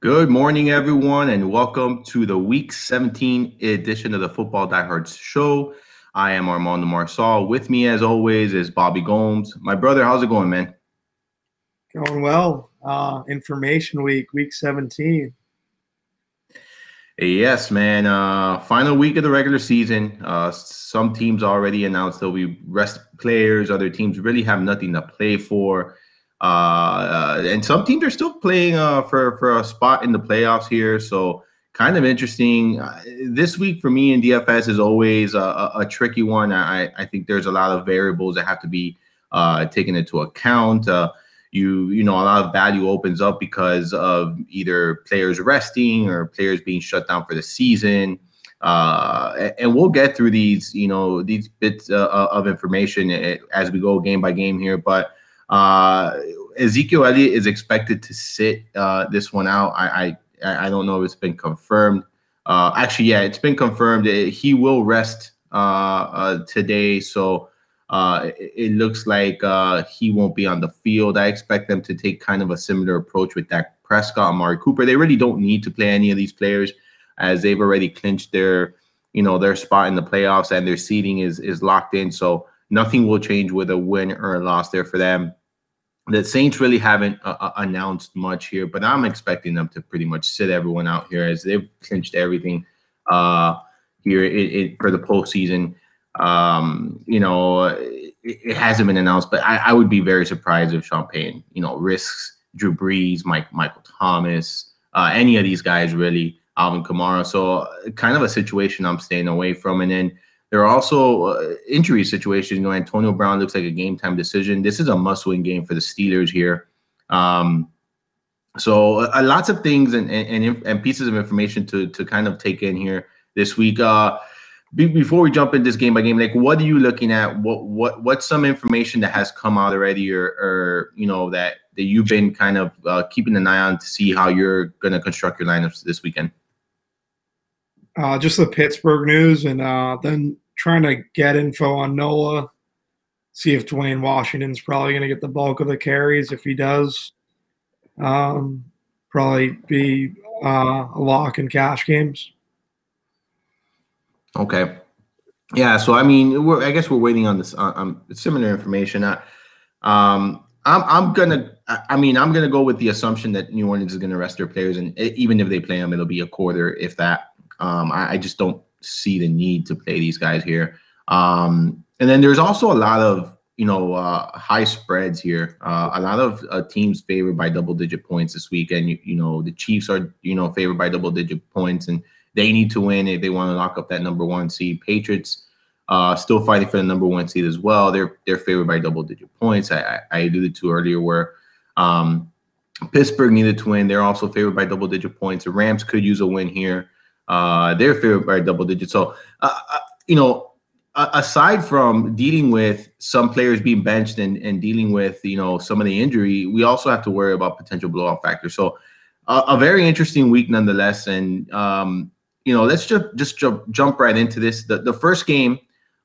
Good morning, everyone, and welcome to the Week 17 edition of the Football Diehards show. I am Armando Marsal. With me, as always, is Bobby Gomes. My brother, how's it going, man? Going well. Information week 17. Yes, man. Final week of the regular season. Some teams already announced they'll be rest players. Other teams really have nothing to play for. And some teams are still playing for a spot in the playoffs here. So kind of interesting. This week for me in DFS is always a tricky one. I think there's a lot of variables that have to be taken into account. A lot of value opens up because of either players resting or players being shut down for the season. And we'll get through these bits of information as we go game by game here. But Ezekiel Elliott is expected to sit this one out. I don't know if it's been confirmed. It's been confirmed. He will rest today. So it looks like he won't be on the field. I expect them to take kind of a similar approach with Dak Prescott, Amari Cooper. They really don't need to play any of these players as they've already clinched their spot in the playoffs and their seeding is locked in. So nothing will change with a win or a loss there for them. The Saints really haven't announced much here, but I'm expecting them to pretty much sit everyone out here as they've clinched everything here for the postseason. It hasn't been announced, but I would be very surprised if Sean Payton, risks Drew Brees, Michael Thomas, any of these guys really, Alvin Kamara. So kind of a situation I'm staying away from. And then there are also injury situations. Antonio Brown looks like a game time decision. This is a must-win game for the Steelers here. So lots of things and pieces of information to kind of take in here this week. Before we jump in this game by game, like what are you looking at? What's some information that has come out already, or that you've been kind of keeping an eye on to see how you're going to construct your lineups this weekend? Just the Pittsburgh news, and then trying to get info on Nola. See if Dwayne Washington's probably going to get the bulk of the carries. If he does, probably be a lock in cash games. Okay. Yeah. So, I guess we're waiting on this on similar information. I'm gonna go with the assumption that New Orleans is gonna rest their players, and even if they play them, it'll be a quarter, if that. I just don't see the need to play these guys here. And then there's also a lot of high spreads here. A lot of teams favored by double-digit points this weekend. The Chiefs are favored by double-digit points, and they need to win if they want to lock up that number one seed. Patriots still fighting for the number one seed as well. They're favored by double-digit points. I alluded to earlier where Pittsburgh needed to win. They're also favored by double-digit points. The Rams could use a win here. They're favored by double digits. So, aside from dealing with some players being benched and dealing with, some of the injury, we also have to worry about potential blowout factors. So, a very interesting week nonetheless. And, let's just jump right into this. The first game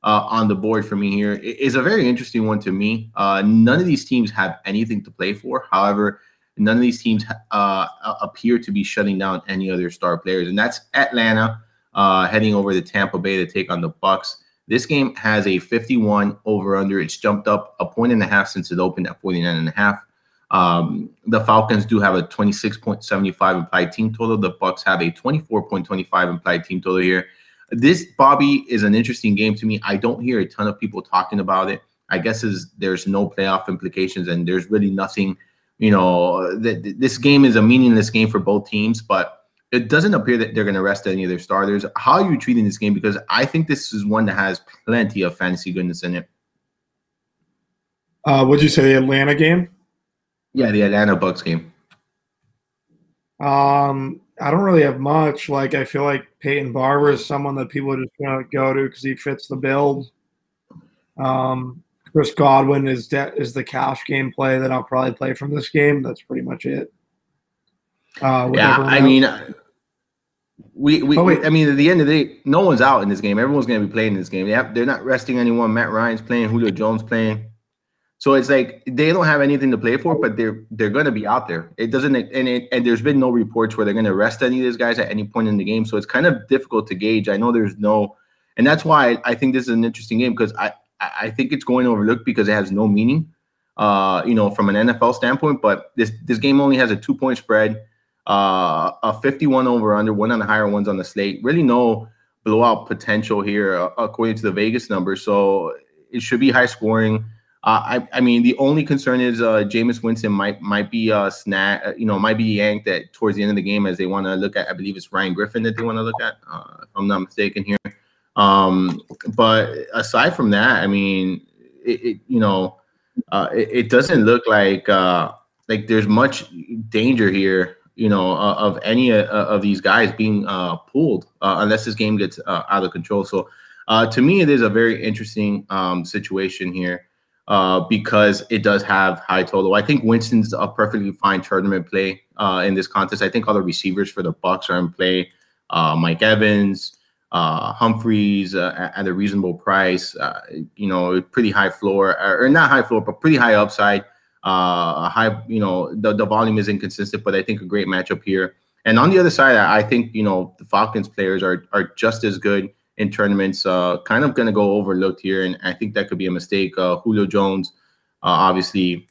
on the board for me here is a very interesting one to me. None of these teams have anything to play for. However, none of these teams appear to be shutting down any other star players, and that's Atlanta heading over to Tampa Bay to take on the Bucs. This game has a 51 over/under. It's jumped up 1.5 since it opened at 49.5. The Falcons do have a 26.75 implied team total. The Bucs have a 24.25 implied team total here. This, Bobby, is an interesting game to me. I don't hear a ton of people talking about it. I guess there's no playoff implications, and there's really nothing. This game is a meaningless game for both teams, but it doesn't appear that they're going to rest any of their starters. How are you treating this game? Because I think this is one that has plenty of fantasy goodness in it. Would you say the Atlanta game? Yeah, the Atlanta Bucs game. I don't really have much. I feel like Peyton Barber is someone that people are just going to go to because he fits the build. Chris Godwin is the cash game play that I'll probably play from this game. That's pretty much it. At the end of the day, no one's out in this game. Everyone's going to be playing in this game. They're not resting anyone. Matt Ryan's playing. Julio Jones playing. So it's like they don't have anything to play for, but they're going to be out there. It doesn't, and there's been no reports where they're going to rest any of these guys at any point in the game. So it's kind of difficult to gauge. I know there's no, and that's why I think this is an interesting game, because I think it's going overlooked because it has no meaning, from an NFL standpoint. But this game only has a 2-point spread, a 51 over under, one on the higher ones on the slate. Really no blowout potential here, according to the Vegas numbers. So it should be high scoring. I mean, the only concern is Jameis Winston might be might be yanked towards the end of the game, as they want to look at. I believe it's Ryan Griffin that they want to look at, if I'm not mistaken here. But aside from that, I mean, it doesn't look like there's much danger here, of any of these guys being pulled, unless this game gets out of control. So to me, it is a very interesting situation here. Because it does have high total. I think Winston's a perfectly fine tournament play in this contest. I think other receivers for the Bucs are in play. Mike Evans, Humphreys at a reasonable price. Pretty high floor, or not high floor, but pretty high upside. High. The volume is inconsistent, but I think a great matchup here. And on the other side, I think the Falcons players are just as good in tournaments, kind of going to go overlooked here, and I think that could be a mistake. Julio Jones, obviously,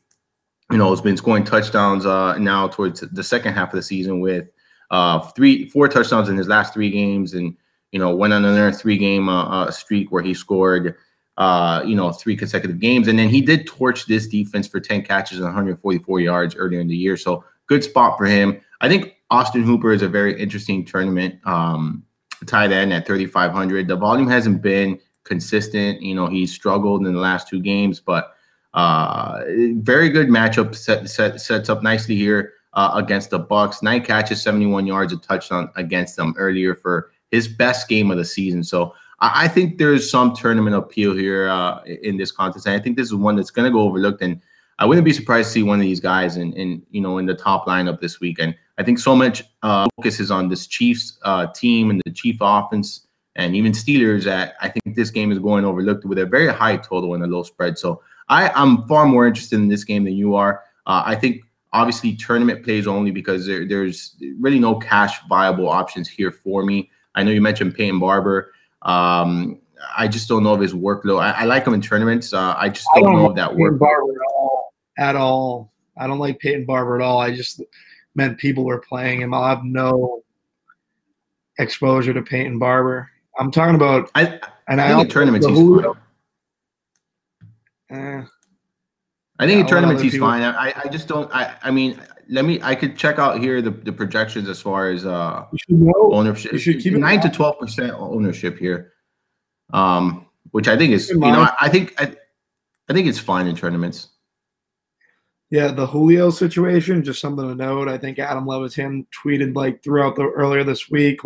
has been scoring touchdowns now towards the second half of the season with 4 touchdowns in his last 3 games, and went on another 3-game streak where he scored 3 consecutive games, and then he did torch this defense for 10 catches and 144 yards earlier in the year. So good spot for him. I think Austin Hooper is a very interesting tournament. Tight end at 3,500. The volume hasn't been consistent. He's struggled in the last 2 games, but very good matchup. Sets up nicely here against the Bucs. 9 catches, 71 yards, a touchdown against them earlier for his best game of the season. So I think there's some tournament appeal here in this contest, and I think this is one that's going to go overlooked. And I wouldn't be surprised to see one of these guys in the top lineup this weekend. I think so much focus is on this Chiefs team and the Chiefs offense, and even Steelers. I think this game is going overlooked with a very high total and a low spread. So I'm far more interested in this game than you are. I think obviously tournament plays only, because there's really no cash viable options here for me. I know you mentioned Peyton Barber. I just don't know of his workload. I like him in tournaments. I just don't know if that works at all. I don't like Peyton Barber at all. I just meant people were playing him. I'll have no exposure to Peyton Barber. I'm talking about. I think in tournaments he's fine. I think in tournaments he's fine. I just don't. I mean, I could check out here the projections as far as ownership. You should keep 9 to 12% ownership here, which I think is I think it's fine in tournaments. Yeah, the Julio situation, just something to note. I think Adam Levitin tweeted throughout earlier this week,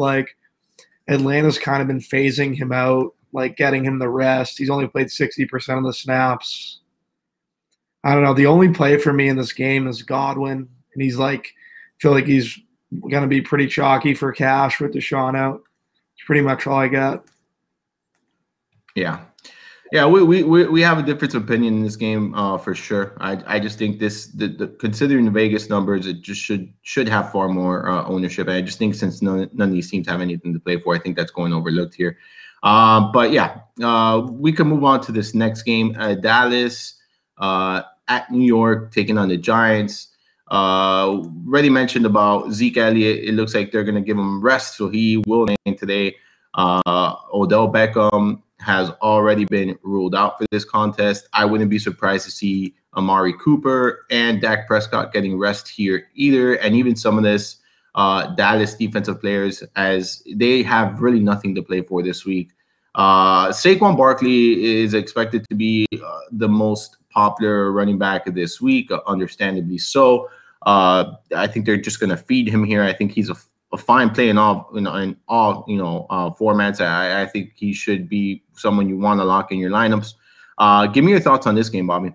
Atlanta's kind of been phasing him out, getting him the rest. He's only played 60% of the snaps. I don't know. The only play for me in this game is Godwin, and he's feel like he's going to be pretty chalky for cash with Deshaun out. It's pretty much all I got. Yeah, we have a difference of opinion in this game for sure. I just think considering the Vegas numbers, it just should have far more ownership. And I just think since none of these teams have anything to play for, I think that's going overlooked here. But yeah, we can move on to this next game. Dallas at New York taking on the Giants. Already mentioned about Zeke Elliott. It looks like they're going to give him rest, so he will name today. Odell Beckham has already been ruled out for this contest. I wouldn't be surprised to see Amari Cooper and Dak Prescott getting rest here either. And even some of this Dallas defensive players, as they have really nothing to play for this week. Saquon Barkley is expected to be the most popular running back of this week, understandably so. I think they're just going to feed him here. I think he's a fine play in all formats. I think he should be someone you want to lock in your lineups. Give me your thoughts on this game, Bobby.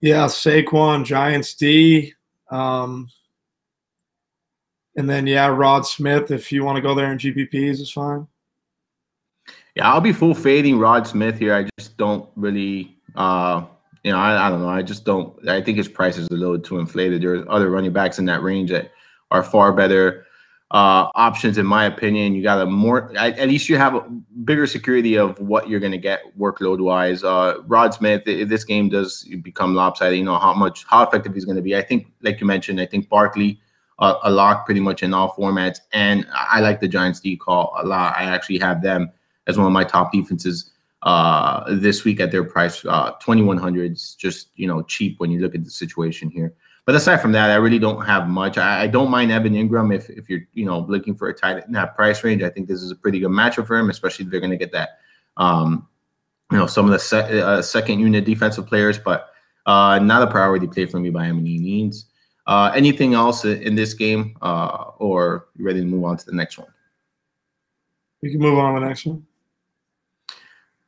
Yeah, Saquon, Giants D. And then, Rod Smith, if you want to go there in GPPs, is fine. Yeah, I'll be full fading Rod Smith here. I just don't really I don't know. I just don't. I think his price is a little too inflated. There's other running backs in that range that are far better options, in my opinion. You got at least you have a bigger security of what you're going to get workload wise. Rod Smith, if this game does become lopsided, you know how effective he's going to be. I think, like you mentioned, I think Barkley a lock pretty much in all formats, and I like the Giants D call a lot. I actually have them as one of my top defenses this week at their price. 2,100 is just cheap when you look at the situation here. But aside from that, I really don't have much. I don't mind Evan Ingram if you're looking for a tight in that price range. I think this is a pretty good matchup for him, especially if they're going to get that some of the second unit defensive players. But not a priority play for me by any means. Anything else in this game, or you ready to move on to the next one? We can move on to the next one.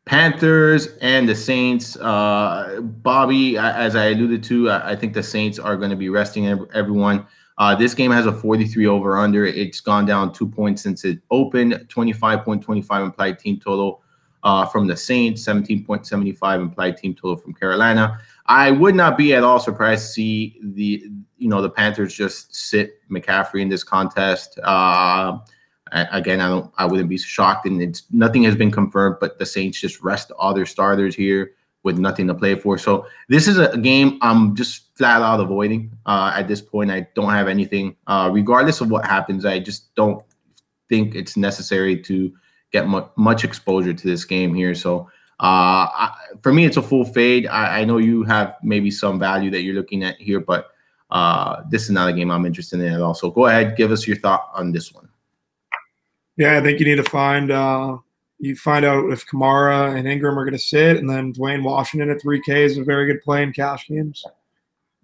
Panthers and the Saints. Bobby, as I alluded to, I think the Saints are going to be resting everyone. This game has a 43 over under. It's gone down 2 points since it opened. 25.25 implied team total from the Saints. 17.75 implied team total from Carolina. I would not be at all surprised to see the Panthers just sit McCaffrey in this contest. Again, I wouldn't be shocked, and nothing has been confirmed, but the Saints just rest all their starters here with nothing to play for. So this is a game I'm just flat out avoiding at this point. I don't have anything, regardless of what happens. I just don't think it's necessary to get much exposure to this game here. So for me, it's a full fade. I know you have maybe some value that you're looking at here, but this is not a game I'm interested in at all. So go ahead, give us your thought on this one. Yeah, I think you need to find out if Kamara and Ingram are going to sit, and then Dwayne Washington at 3K is a very good play in cash games.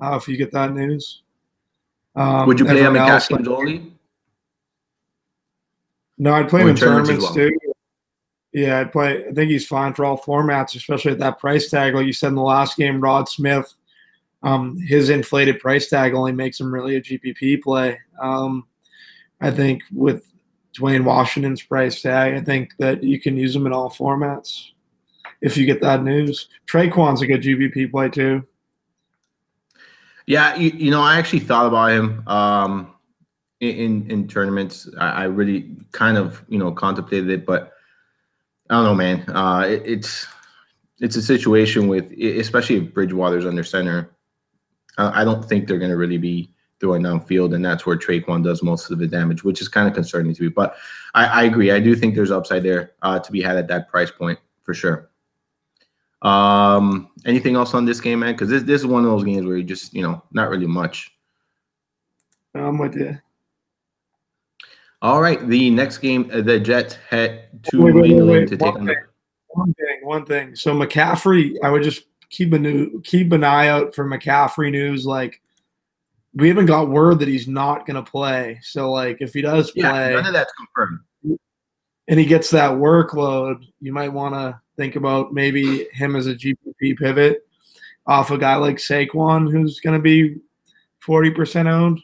If you get that news, would you play him in cash games only? No, I'd play him in tournaments too. Yeah, I'd play. I think he's fine for all formats, especially at that price tag. Like you said in the last game, Rod Smith, his inflated price tag only makes him really a GPP play. I think with Dwayne Washington's price tag, I think that you can use him in all formats if you get that news. Traquan's a good GPP play too. Yeah, I actually thought about him in tournaments. I really kind of contemplated it, but I don't know, man. It's a situation with, especially if Bridgewater's under center. I don't think they're going to really be throwing downfield, and that's where Traquan does most of the damage, which is kind of concerning to me. But I agree. I do think there's upside there to be had at that price point for sure. Anything else on this game, man? Because this is one of those games where you just, not really much. I'm with you. All right, the next game, the Jets head to New England to take on one thing. So McCaffrey, I would just keep an eye out for McCaffrey news. Like, we haven't got word that he's not going to play. So, like, if he does play, none of that's confirmed, and he gets that workload, you might want to think about maybe him as a GPP pivot off a guy like Saquon, who's going to be 40% owned.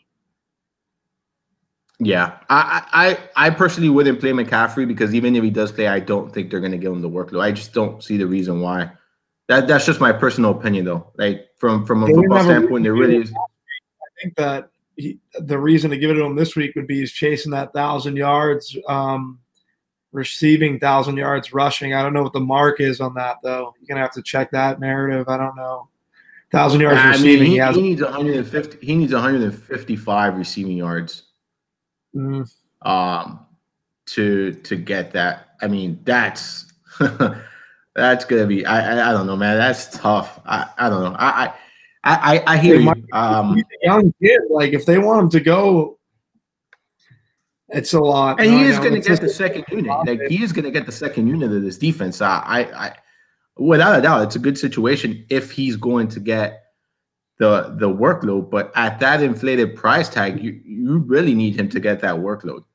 Yeah, I personally wouldn't play McCaffrey because even if he does play, I don't think they're going to give him the workload. I just don't see the reason why. That's just my personal opinion, though. Like from a football standpoint, there really is. I think that the reason to give it to him this week would be he's chasing that 1,000 yards, receiving 1,000 yards rushing. I don't know what the mark is on that, though. You're gonna have to check that narrative. I don't know. 1,000 yards receiving. He needs 150. He needs 155 receiving yards. To get that. I mean, that's that's gonna be. I don't know, man. That's tough. I don't know. I hear you. He's a young kid. Like, if they want him to go, it's a lot. And he is going to get the second unit. Like, he is going to get the second unit of this defense. I without a doubt, it's a good situation if he's going to get the workload. But at that inflated price tag, you really need him to get that workload.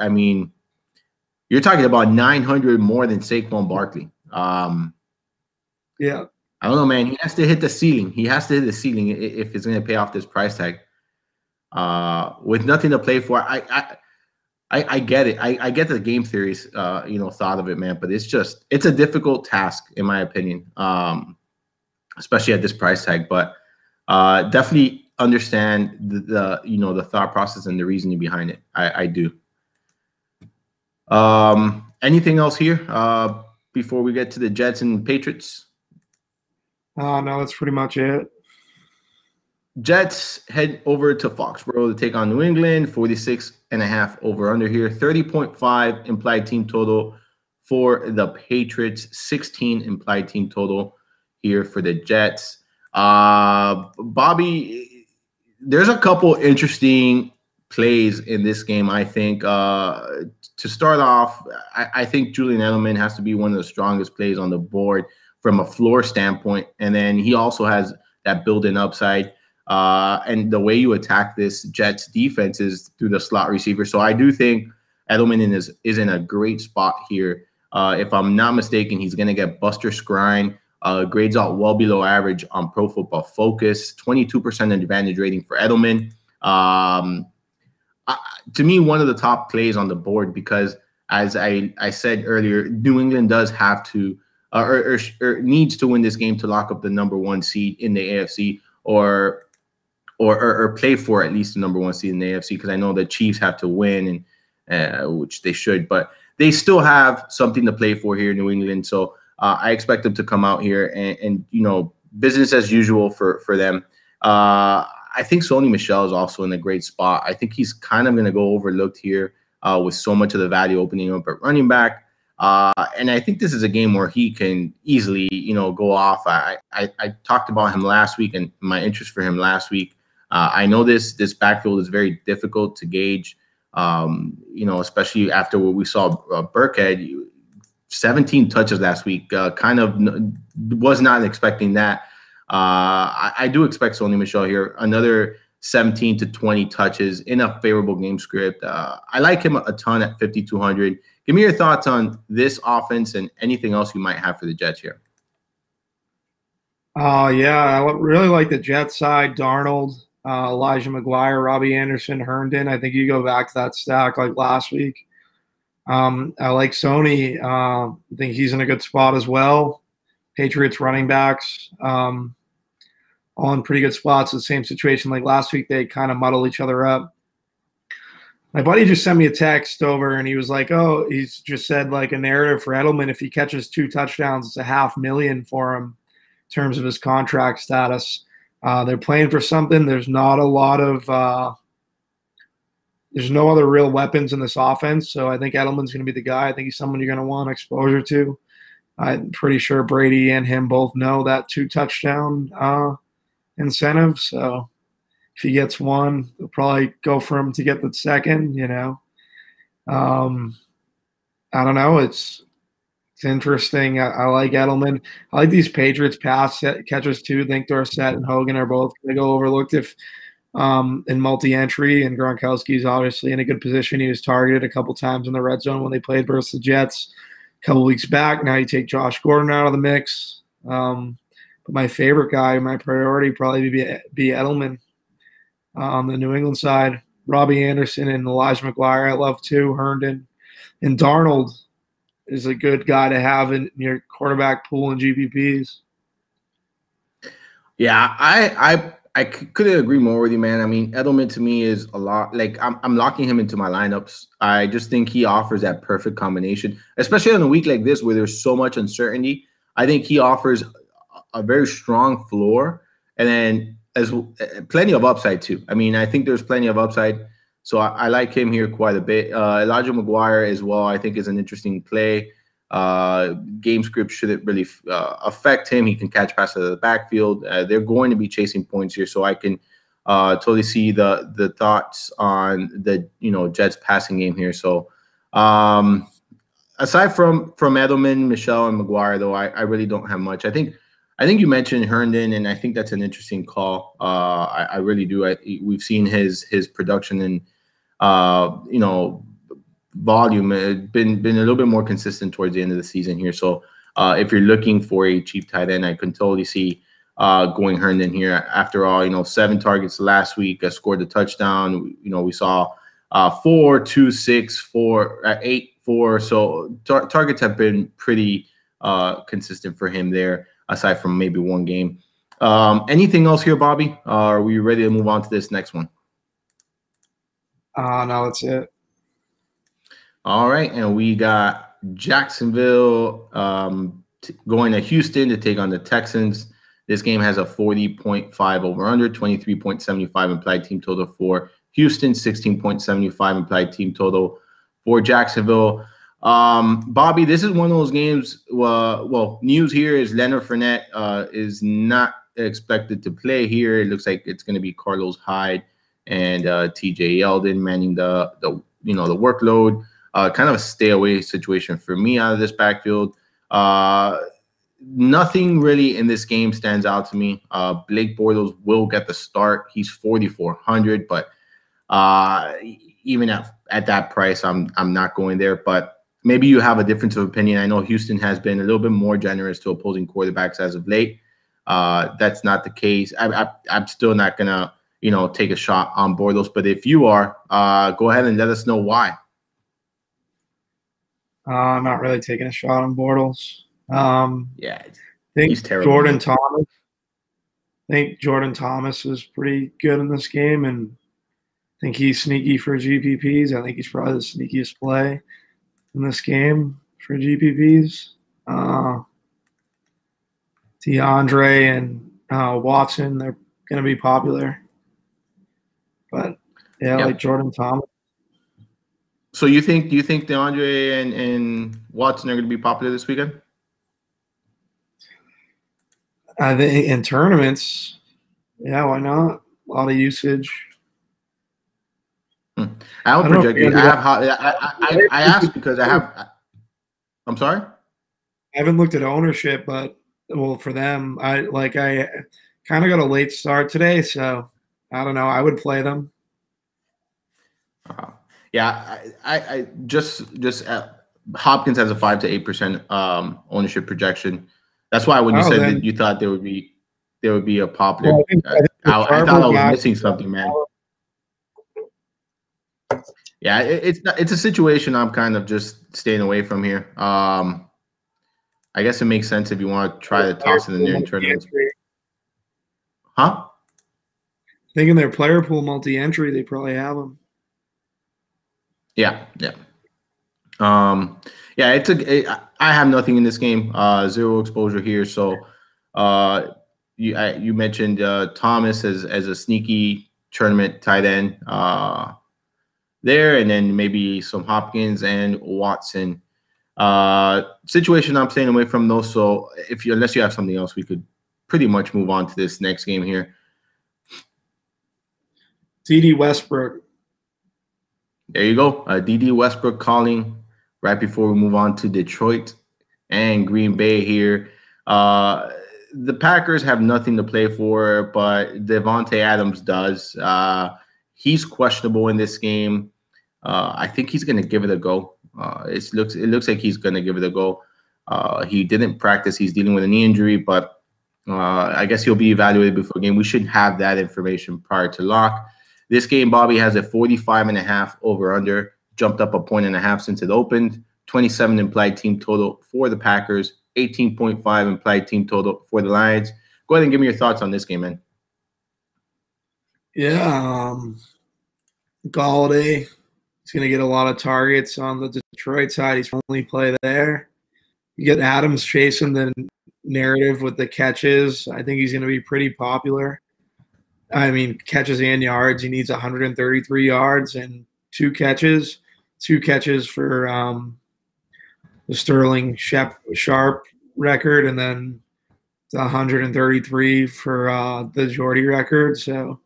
I mean, you're talking about 900 more than Saquon Barkley. Yeah. I don't know, man. He has to hit the ceiling. He has to hit the ceiling if it's going to pay off this price tag. With nothing to play for, I get it. I get the game theories, thought of it, man. But it's a difficult task, in my opinion. especially at this price tag. But definitely understand the thought process and the reasoning behind it. I do. Anything else here before we get to the Jets and Patriots? No, that's pretty much it. Jets head over to Foxborough to take on New England. 46.5 over under here. 30.5 implied team total for the Patriots. 16 implied team total here for the Jets. Bobby, there's a couple interesting plays in this game, I think. To start off, I think Julian Edelman has to be one of the strongest plays on the board from a floor standpoint. And then he also has that built-in upside. And the way you attack this Jets defense is through the slot receiver. So I do think Edelman is in a great spot here. If I'm not mistaken, he's going to get Buster Skrine. Grades out well below average on Pro Football Focus. 22% advantage rating for Edelman. To me, one of the top plays on the board because, as I said earlier, New England does have to or needs to win this game to lock up the number one seed in the AFC or play for at least the number one seed in the AFC, because I know the Chiefs have to win, and which they should, but they still have something to play for here in New England. So I expect them to come out here and business as usual for them. I think Sony Michel is also in a great spot. I think he's kind of going to go overlooked here with so much of the value opening up at running back. And I think this is a game where he can easily, go off. I talked about him last week and my interest for him last week. I know this backfield is very difficult to gauge, especially after what we saw Burkhead, 17 touches last week. Kind of was not expecting that. I do expect Sony Michel here, another 17 to 20 touches in a favorable game script. I like him a ton at 5,200. Give me your thoughts on this offense and anything else you might have for the Jets here. Yeah, I really like the Jets side. Darnold, Elijah McGuire, Robbie Anderson, Herndon. I think you go back to that stack like last week. I like Sony. I think he's in a good spot as well. Patriots running backs all in pretty good spots. The same situation like last week. They kind of muddle each other up. My buddy just sent me a text over, and he was like, oh, he's just said like a narrative for Edelman. If he catches 2 touchdowns, it's $500,000 for him in terms of his contract status. They're playing for something. There's not a lot of there's no other real weapons in this offense. So I think Edelman's going to be the guy. I think he's someone you're going to want exposure to. I'm pretty sure Brady and him both know that 2 touchdown incentive. So if he gets 1, they'll probably go for him to get the second, I don't know. It's interesting. I like Edelman. I like these Patriots pass catchers too. I think Dorsett and Hogan are both going to go overlooked if in multi-entry, and Gronkowski's obviously in a good position. He was targeted a couple times in the red zone when they played versus the Jets a couple weeks back. Now you take Josh Gordon out of the mix. But my favorite guy, my priority, probably be Edelman. On the New England side, Robbie Anderson and Elijah McGuire, I love too. Herndon and Darnold is a good guy to have in your quarterback pool in GPPs. Yeah, I couldn't agree more with you, man. I mean, Edelman to me is a lot like I'm locking him into my lineups. I just think he offers that perfect combination, especially on a week like this where there's so much uncertainty. I think he offers a very strong floor, and then as plenty of upside too. I mean, I think there's plenty of upside, so I like him here quite a bit. Elijah McGuire as well, I think, is an interesting play. Game script shouldn't really affect him. He can catch passes out of the backfield. They're going to be chasing points here, so I can totally see the thoughts on the Jets passing game here. So aside from Edelman, Michel, and McGuire, though, I really don't have much. I think you mentioned Herndon, and I think that's an interesting call. I really do. We've seen his production and volume been a little bit more consistent towards the end of the season here. So if you're looking for a cheap tight end, I can totally see going Herndon here. After all, 7 targets last week, scored a touchdown. We saw 4, 2, 6, 4, 8, 4. So targets have been pretty consistent for him there, aside from maybe one game. Anything else here, Bobby? Are we ready to move on to this next one? No, that's it. All right, and we got Jacksonville going to Houston to take on the Texans. This game has a 40.5 over-under, 23.75 implied team total for Houston, 16.75 implied team total for Jacksonville. Bobby, this is one of those games. Well, news here is Leonard Fournette is not expected to play here. It looks like it's going to be Carlos Hyde and TJ Yeldon manning the workload. Kind of a stay away situation for me out of this backfield. Nothing really in this game stands out to me. Blake Bortles will get the start. He's 4,400, but even at that price, I'm not going there. But maybe you have a difference of opinion. I know Houston has been a little bit more generous to opposing quarterbacks as of late. That's not the case. I'm still not gonna take a shot on Bortles. But if you are, go ahead and let us know why. I'm not really taking a shot on Bortles. Yeah, I think he's terrible. I think Jordan Thomas is pretty good in this game, and I think he's sneaky for GPPs. I think he's probably the sneakiest play in this game for GPPs. DeAndre and Watson, they're going to be popular. But, yeah, like Jordan Thomas. So do you think DeAndre and Watson are going to be popular this weekend? I think in tournaments, yeah, why not? A lot of usage. I don't project it. I asked because I have. I'm sorry. I haven't looked at ownership, but for them, I kind of got a late start today, so I don't know. I would play them. I just Hopkins has a 5 to 8% ownership projection. That's why when you said that you thought there would be a popular. I thought I was missing something, man. Yeah, it's a situation I'm kind of just staying away from here. I guess it makes sense if you want to try to toss it in there and tournaments. Huh? Thinking their player pool multi-entry, they probably have them. Yeah. I have nothing in this game. Zero exposure here. So, you mentioned Thomas as a sneaky tournament tight end there, and then maybe some Hopkins and Watson. Situation I'm staying away from those. So, unless you have something else, we could pretty much move on to this next game here. D.D. Westbrook. There you go. D.D. Westbrook calling right before we move on to Detroit and Green Bay here. The Packers have nothing to play for, but Devontae Adams does. He's questionable in this game. I think he's going to give it a go. It looks like he's going to give it a go. He didn't practice. He's dealing with a knee injury, but I guess he'll be evaluated before game. We should have that information prior to lock. This game, Bobby, has a 45.5 over-under, jumped up 1.5 since it opened. 27 implied team total for the Packers, 18.5 implied team total for the Lions. Go ahead and give me your thoughts on this game, man. Yeah, Galladay, he's going to get a lot of targets on the Detroit side. He's only play there. You get Adams chasing the narrative with the catches. I think he's going to be pretty popular. I mean, catches and yards. He needs 133 yards and two catches for the Sterling Sharp record, and then the 133 for the Jordy record. So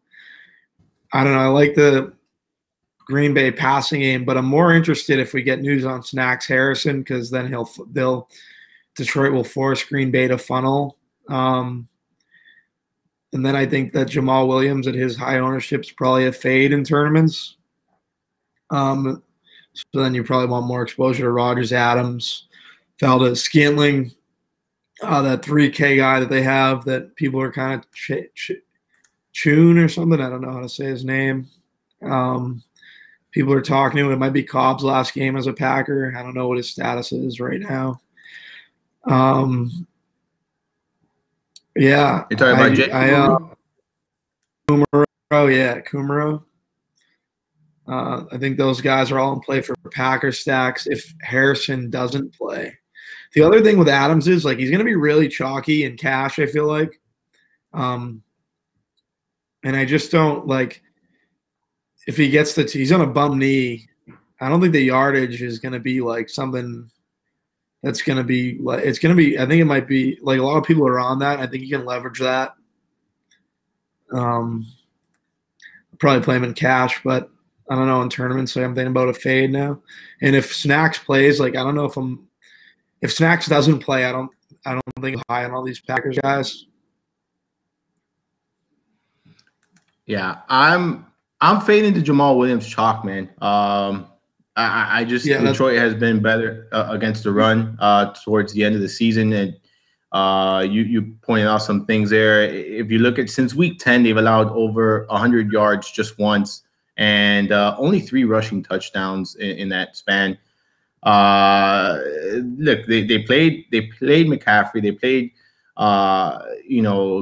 I don't know. I like the Green Bay passing game, but I'm more interested if we get news on Snacks Harrison, because then Detroit will force Green Bay to funnel. And then I think that Jamal Williams at his high ownership is probably a fade in tournaments. So then you probably want more exposure to Rodgers, Adams, Valdez, Scantling, that 3K guy that they have that people are kind of Chun or something. I don't know how to say his name. People are talking to him. It might be Cobb's last game as a Packer. I don't know what his status is right now. Yeah. You're talking about Jake Kumaro, yeah, Kumaro. I think those guys are all in play for Packer stacks if Harrison doesn't play. The other thing with Adams is like he's going to be really chalky in cash, I feel like. And I just don't like if he gets he's on a bum knee. I don't think the yardage is going to be like something that's going to be like it's going to be. I think it might be like a lot of people are on that. I think you can leverage that. Probably play him in cash, but I don't know in tournaments. So I'm thinking about a fade now. And if Snacks plays, like I don't know if Snacks doesn't play, I don't think I'm high on all these Packers guys. Yeah, I'm fading to Jamal Williams chalk, man. I just Detroit has been better against the run towards the end of the season, and you pointed out some things there. If you look at since week 10, they've allowed over 100 yards just once, and only 3 rushing touchdowns in that span. Look, they played McCaffrey, they played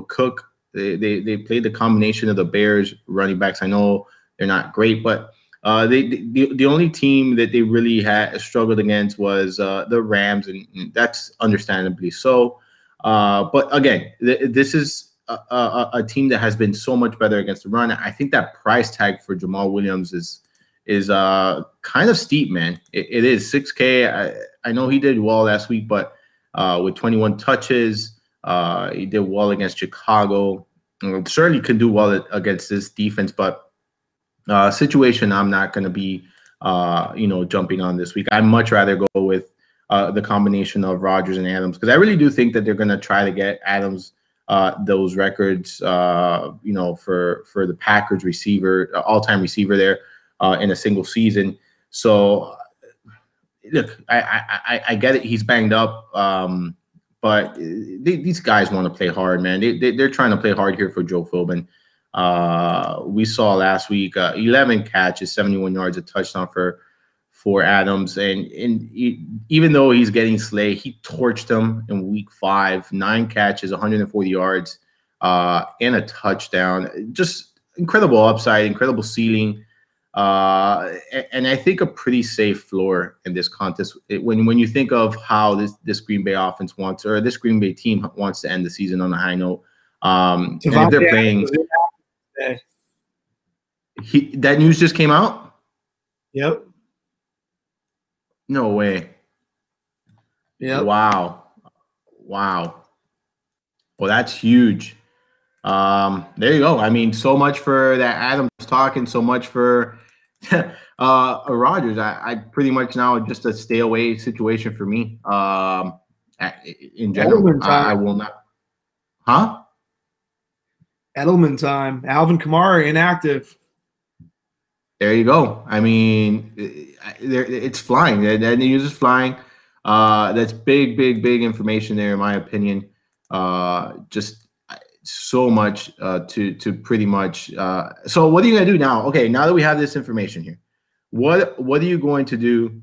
Cook. They played the combination of the Bears running backs. I know they're not great, but the only team that they really had struggled against was the Rams, and that's understandably so. But again, this is a team that has been so much better against the run. I think that price tag for Jamal Williams is kind of steep, man. It is $6K. I know he did well last week, but with 21 touches. He did well against Chicago. Certainly could do well against this defense, but situation I'm not going to be, jumping on this week. I'd much rather go with the combination of Rodgers and Adams because I really do think that they're going to try to get Adams those records, for the Packers receiver, all-time receiver there in a single season. So, look, I get it. He's banged up. But these guys want to play hard, man. They're trying to play hard here for Joe Philbin. We saw last week 11 catches, 71 yards, a touchdown for Adams. And even though he's getting slayed, he torched them in week 5, 9 catches, 140 yards, and a touchdown. Just incredible upside, incredible ceiling. And I think a pretty safe floor in this contest when you think of how this Green Bay offense wants, or this Green Bay team wants to end the season on a high note. And if they're playing, that news just came out. Yep. No way. Yep. Wow. Well, that's huge. There you go. I mean, so much for that Adams talk, and so much for Rodgers. I pretty much now just a stay away situation for me. In general, I will not. Huh? Edelman time. Alvin Kamara inactive. There you go. I mean, it's flying. That news is flying. That's big information there, in my opinion. Just so much to pretty much. So what are you gonna do now? Okay, now that we have this information here, what are you going to do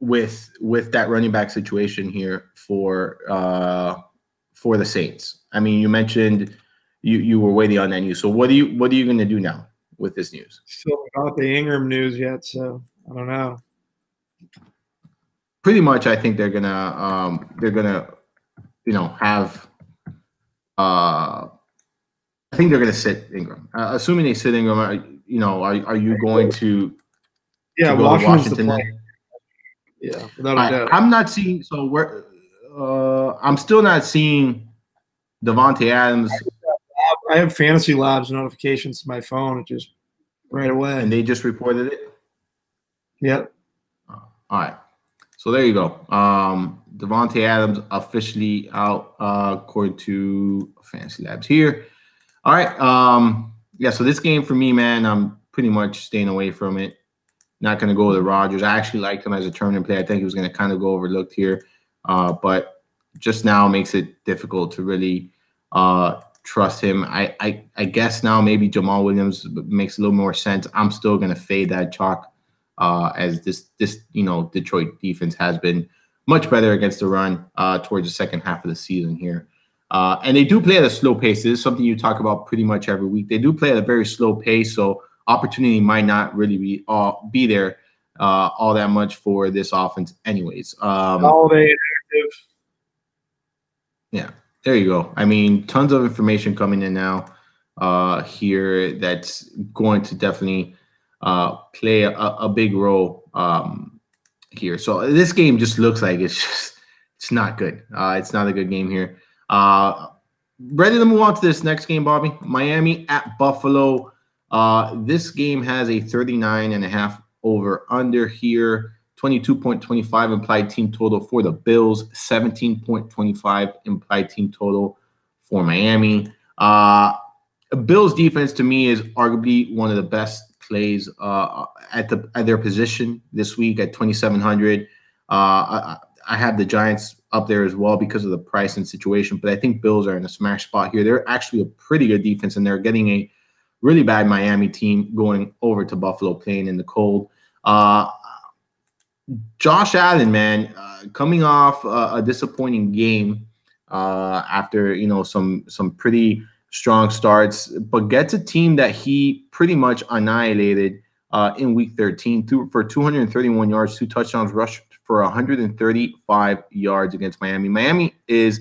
with that running back situation here for the Saints? I mean, you mentioned you were waiting on that news. So what are you going to do now with this news? Still not the Ingram news yet, so I don't know. Pretty much, I think they're gonna have. I think they're gonna sit Ingram. Assuming they sit Ingram, are you going to? Yeah, to go to Washington then? Yeah, without a doubt. I'm not seeing. So I'm still not seeing Davante Adams. I have Fantasy Labs notifications to my phone, just right away. And they just reported it? Yep. All right. So there you go. Davante Adams officially out according to Fantasy Labs here. All right. Yeah, so this game for me, man, I'm pretty much staying away from it. Not going to go with Rodgers. I actually liked him as a tournament play. I think he was going to kind of go overlooked here. But just now makes it difficult to really trust him. I guess now maybe Jamal Williams makes a little more sense. I'm still going to fade that chalk as this Detroit defense has been much better against the run towards the second half of the season here. And they do play at a slow pace. This is something you talk about pretty much every week. They do play at a very slow pace, so opportunity might not really be there all that much for this offense anyways. Holiday inactive. Yeah, there you go. I mean, tons of information coming in now here that's going to definitely play a big role here. So this game just looks like it's not good. It's not a good game here. Ready to move on to this next game, Bobby? Miami at Buffalo. This game has a 39.5 over under here. 22.25 implied team total for the Bills. 17.25 implied team total for Miami. Bills defense to me is arguably one of the best plays at their position this week at 2,700. I have the Giants up there as well because of the price and situation, but I think Bills are in a smash spot here. They're actually a pretty good defense, and they're getting a really bad Miami team going over to Buffalo playing in the cold. Josh Allen, man, coming off a disappointing game after some pretty strong starts, but gets a team that he pretty much annihilated in Week 13 for 231 yards, 2 touchdowns, rushed for 135 yards against Miami. Miami is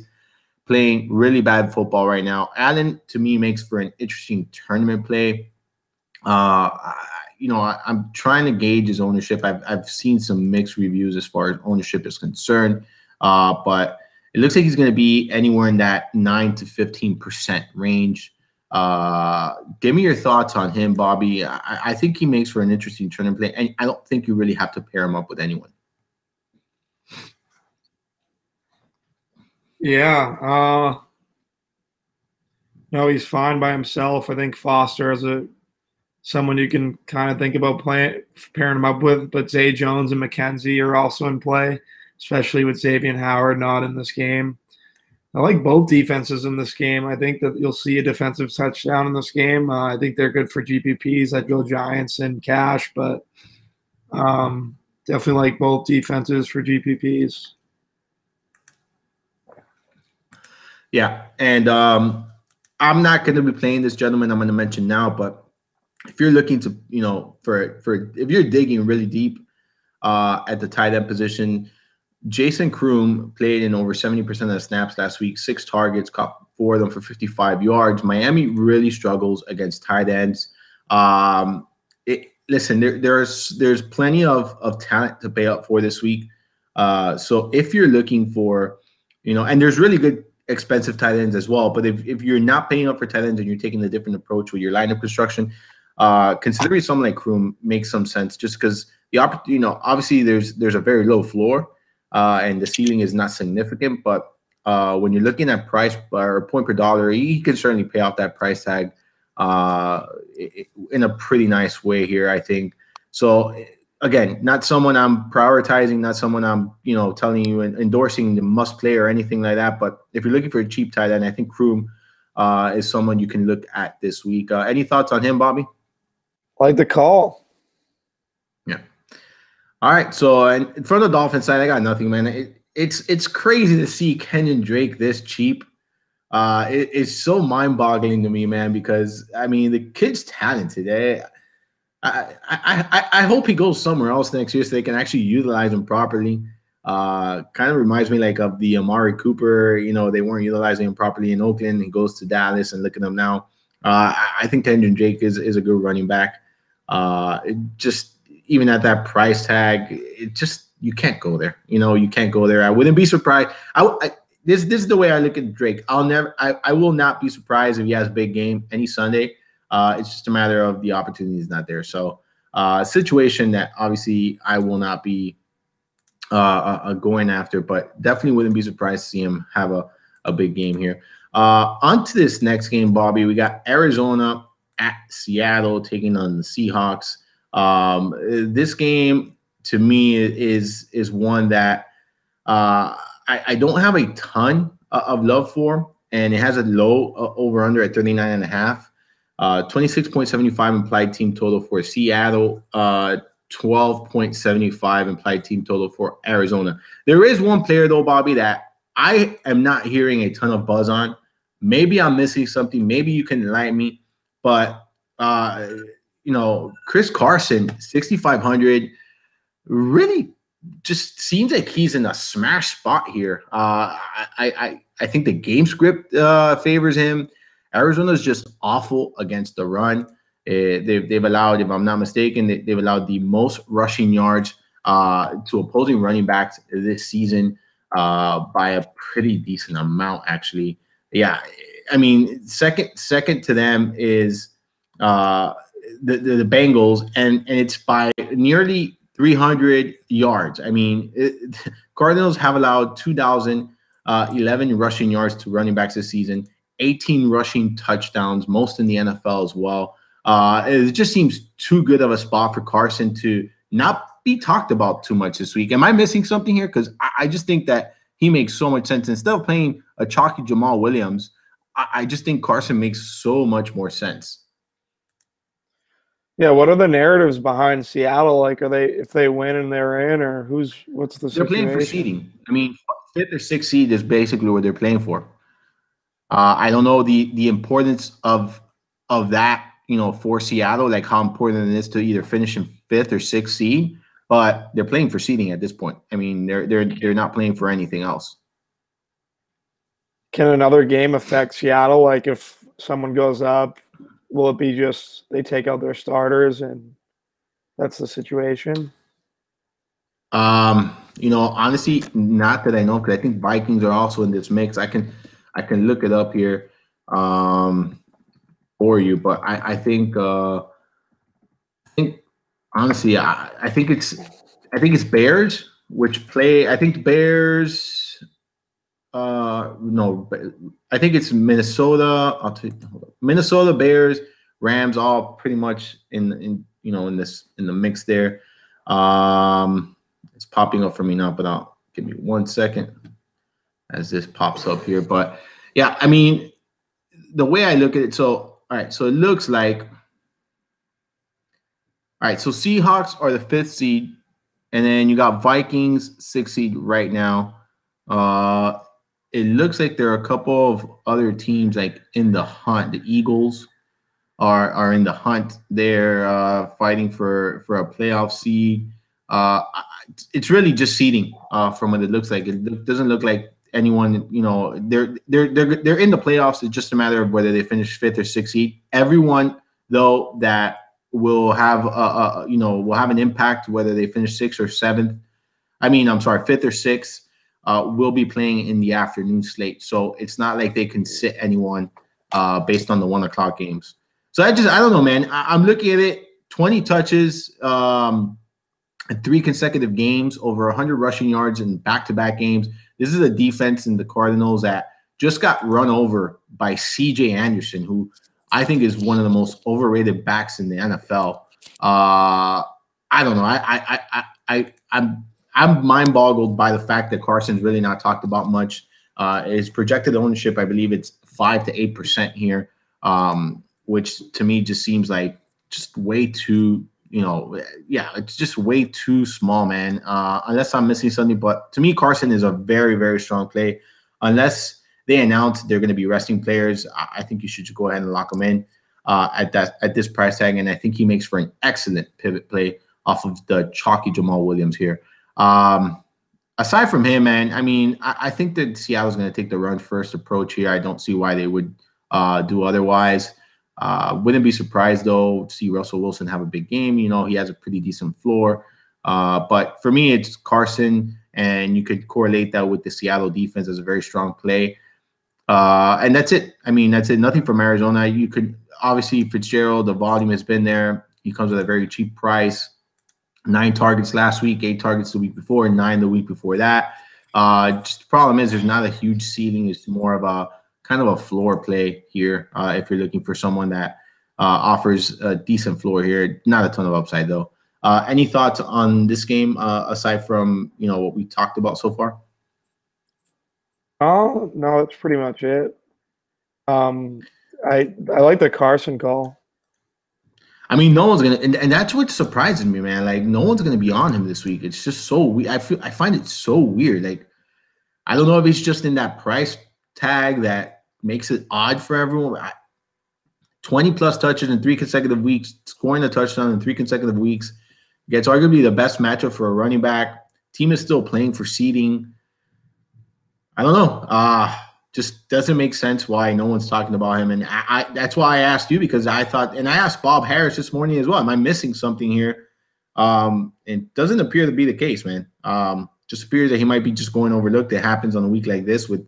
playing really bad football right now. Allen, to me, makes for an interesting tournament play. I'm trying to gauge his ownership. I've seen some mixed reviews as far as ownership is concerned, but it looks like he's going to be anywhere in that 9 to 15% range. Give me your thoughts on him, Bobby. I think he makes for an interesting tournament play, and I don't think you really have to pair him up with anyone. Yeah. No, he's fine by himself. I think Foster as someone you can kind of think about pairing him up with, but Zay Jones and McKenzie are also in play, especially with Xavier Howard not in this game. I like both defenses in this game. I think that you'll see a defensive touchdown in this game. I think they're good for GPPs. I'd go Giants and cash, but definitely like both defenses for GPPs. Yeah, and I'm not going to be playing this gentleman I'm going to mention now, but if you're looking to, if you're digging really deep at the tight end position, Jason Kroom played in over 70% of the snaps last week, 6 targets, caught 4 of them for 55 yards. Miami really struggles against tight ends. Listen, there's plenty of talent to pay up for this week. So if you're looking for, and there's really good expensive tight ends as well. But if you're not paying up for tight ends and you're taking a different approach with your lineup construction, considering someone like Kroom makes some sense just because obviously there's a very low floor and the ceiling is not significant. But when you're looking at price or point per dollar, he can certainly pay off that price tag in a pretty nice way here, I think. So again, not someone I'm prioritizing, not someone I'm, telling you and endorsing the must play or anything like that. But if you're looking for a cheap tight end, I think Kroom is someone you can look at this week. Any thoughts on him, Bobby? Like the call. Yeah. All right. So and from the Dolphins side, I got nothing, man. It's crazy to see Kenyon Drake this cheap. It's so mind-boggling to me, man, because I mean the kid's talented. I hope he goes somewhere else next year so they can actually utilize him properly. Kind of reminds me like of the Amari Cooper. They weren't utilizing him properly in Oakland. He goes to Dallas, and look at him now. I think Kenyon Drake is a good running back. Just even at that price tag, you can't go there. You can't go there. I wouldn't be surprised. This is the way I look at Drake. I will not be surprised if he has a big game any Sunday. It's just a matter of the opportunity is not there. So a situation that obviously I will not be going after, but definitely wouldn't be surprised to see him have a big game here. On to this next game, Bobby. We got Arizona at Seattle taking on the Seahawks. This game to me is one that I don't have a ton of love for, and it has a low over under at 39.5. 26.75 implied team total for Seattle. 12.75 implied team total for Arizona. There is one player, though, Bobby, that I am not hearing a ton of buzz on. Maybe I'm missing something. Maybe you can enlighten me. But, Chris Carson, 6,500, really just seems like he's in a smash spot here. I think the game script favors him. Arizona's just awful against the run. They've allowed, if I'm not mistaken, they've allowed the most rushing yards to opposing running backs this season by a pretty decent amount, actually. Yeah, I mean, second to them is the Bengals, and it's by nearly 300 yards. I mean, Cardinals have allowed 2,011 rushing yards to running backs this season, 18 rushing touchdowns, most in the NFL as well. It just seems too good of a spot for Carson to not be talked about too much this week. Am I missing something here? Because I just think that he makes so much sense. Instead of playing a chalky Jamal Williams, I just think Carson makes so much more sense. Yeah, what are the narratives behind Seattle? Like, are they, if they win and they're in, or what's the situation? They're playing for seeding. I mean, 5th or 6th seed is basically what they're playing for. I don't know the importance of that, for Seattle, like how important it is to either finish in 5th or 6th seed, but they're playing for seeding at this point. I mean, they're not playing for anything else. Can another game affect Seattle? Like, if someone goes up, will it be just they take out their starters and that's the situation? Honestly, not that I know, because I think Vikings are also in this mix. I can look it up here for you, but I think honestly, I think it's Bears, which play. I think Bears. No, I think it's Minnesota. Minnesota, Bears, Rams, all pretty much in the mix there. It's popping up for me now, but give me 1 second as this pops up here. But yeah, I mean, the way I look at it, so all right, so it looks like, all right, so Seahawks are the 5th seed, and then you got Vikings 6th seed right now. It looks like there are a couple of other teams like in the hunt. The Eagles are in the hunt. They're fighting for a playoff seed. It's really just seeding from what it looks like. It doesn't look like anyone. They're in the playoffs. It's just a matter of whether they finish 5th or 6th seed. Everyone, though, that will have will have an impact whether they finish 6th or 7th. I mean, I'm sorry, 5th or 6th. Will be playing in the afternoon slate, so it's not like they can sit anyone based on the 1 o'clock games. So I don't know, man. I'm looking at it: 20 touches, 3 consecutive games, over 100 rushing yards in back-to-back games. This is a defense in the Cardinals that just got run over by C.J. Anderson, who I think is one of the most overrated backs in the NFL. I don't know. I'm mind-boggled by the fact that Carson's really not talked about much. His projected ownership, I believe it's 5 to 8% here, which to me just seems like just way too, it's just way too small, man. Unless I'm missing something, but to me, Carson is a very, very strong play. Unless they announce they're going to be resting players, I think you should just go ahead and lock them in at this price tag, and I think he makes for an excellent pivot play off of the chalky Jamal Williams here. Aside from him, man, I mean, I think that Seattle's going to take the run first approach here. I don't see why they would do otherwise. Wouldn't be surprised, though, to see Russell Wilson have a big game. He has a pretty decent floor. But for me, it's Carson, and you could correlate that with the Seattle defense as a very strong play. And that's it. I mean, that's it. Nothing from Arizona. You could, obviously, Fitzgerald, the volume has been there. He comes at a very cheap price. 9 targets last week, 8 targets the week before, 9 the week before that. Just the problem is there's not a huge ceiling. It's more of a kind of a floor play here if you're looking for someone that offers a decent floor here. Not a ton of upside, though. Any thoughts on this game aside from, what we talked about so far? Oh, no, that's pretty much it. I like the Carson call. I mean, no one's gonna, and that's what surprises me, man. Like, no one's gonna be on him this week. It's just so weird. I find it so weird. Like, I don't know if it's just in that price tag that makes it odd for everyone. 20 plus touches in 3 consecutive weeks, scoring a touchdown in 3 consecutive weeks. Gets arguably the best matchup for a running back. Team is still playing for seeding. I don't know. Just doesn't make sense why no one's talking about him. And I that's why I asked you, because I thought, and I asked Bob Harris this morning as well, am I missing something here? It doesn't appear to be the case, man. Just appears that he might be just going overlooked. It happens on a week like this with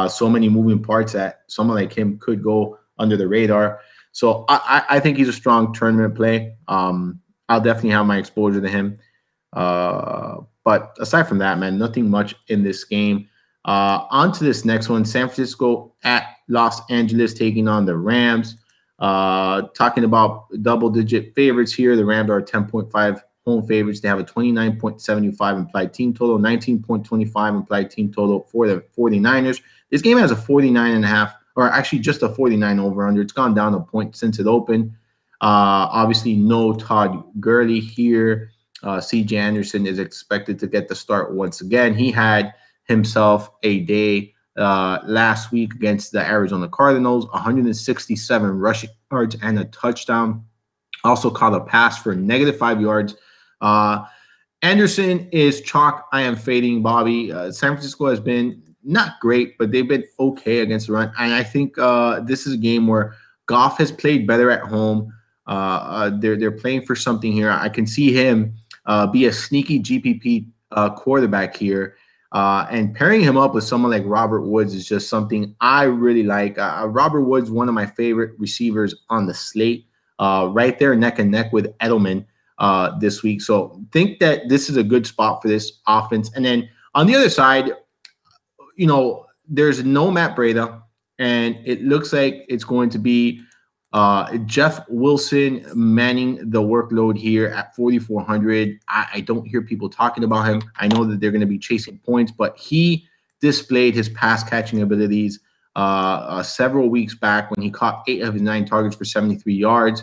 so many moving parts that someone like him could go under the radar. So I think he's a strong tournament play. I'll definitely have my exposure to him. But aside from that, man, nothing much in this game. On to this next one. San Francisco at Los Angeles taking on the Rams. Talking about double-digit favorites here. The Rams are 10.5 home favorites. They have a 29.75 implied team total, 19.25 implied team total for the 49ers. This game has a 49.5, or actually just a 49 over-under. It's gone down a point since it opened. Obviously, no Todd Gurley here. C.J. Anderson is expected to get the start once again. He had himself a day last week against the Arizona Cardinals, 167 rushing yards and a touchdown. Also caught a pass for -5 yards. Anderson is chalk. I am fading Bobby. San Francisco has been not great, but they've been okay against the run. And I think this is a game where Goff has played better at home. They're playing for something here. I can see him be a sneaky GPP quarterback here. And pairing him up with someone like Robert Woods is just something I really like. Robert Woods, one of my favorite receivers on the slate, right there neck and neck with Edelman this week. So think that this is a good spot for this offense. And then on the other side, there's no Matt Breida, and it looks like it's going to be Jeff Wilson manning the workload here at 4,400. I don't hear people talking about him. I know that they're going to be chasing points, but he displayed his pass catching abilities several weeks back when he caught 8 of his 9 targets for 73 yards.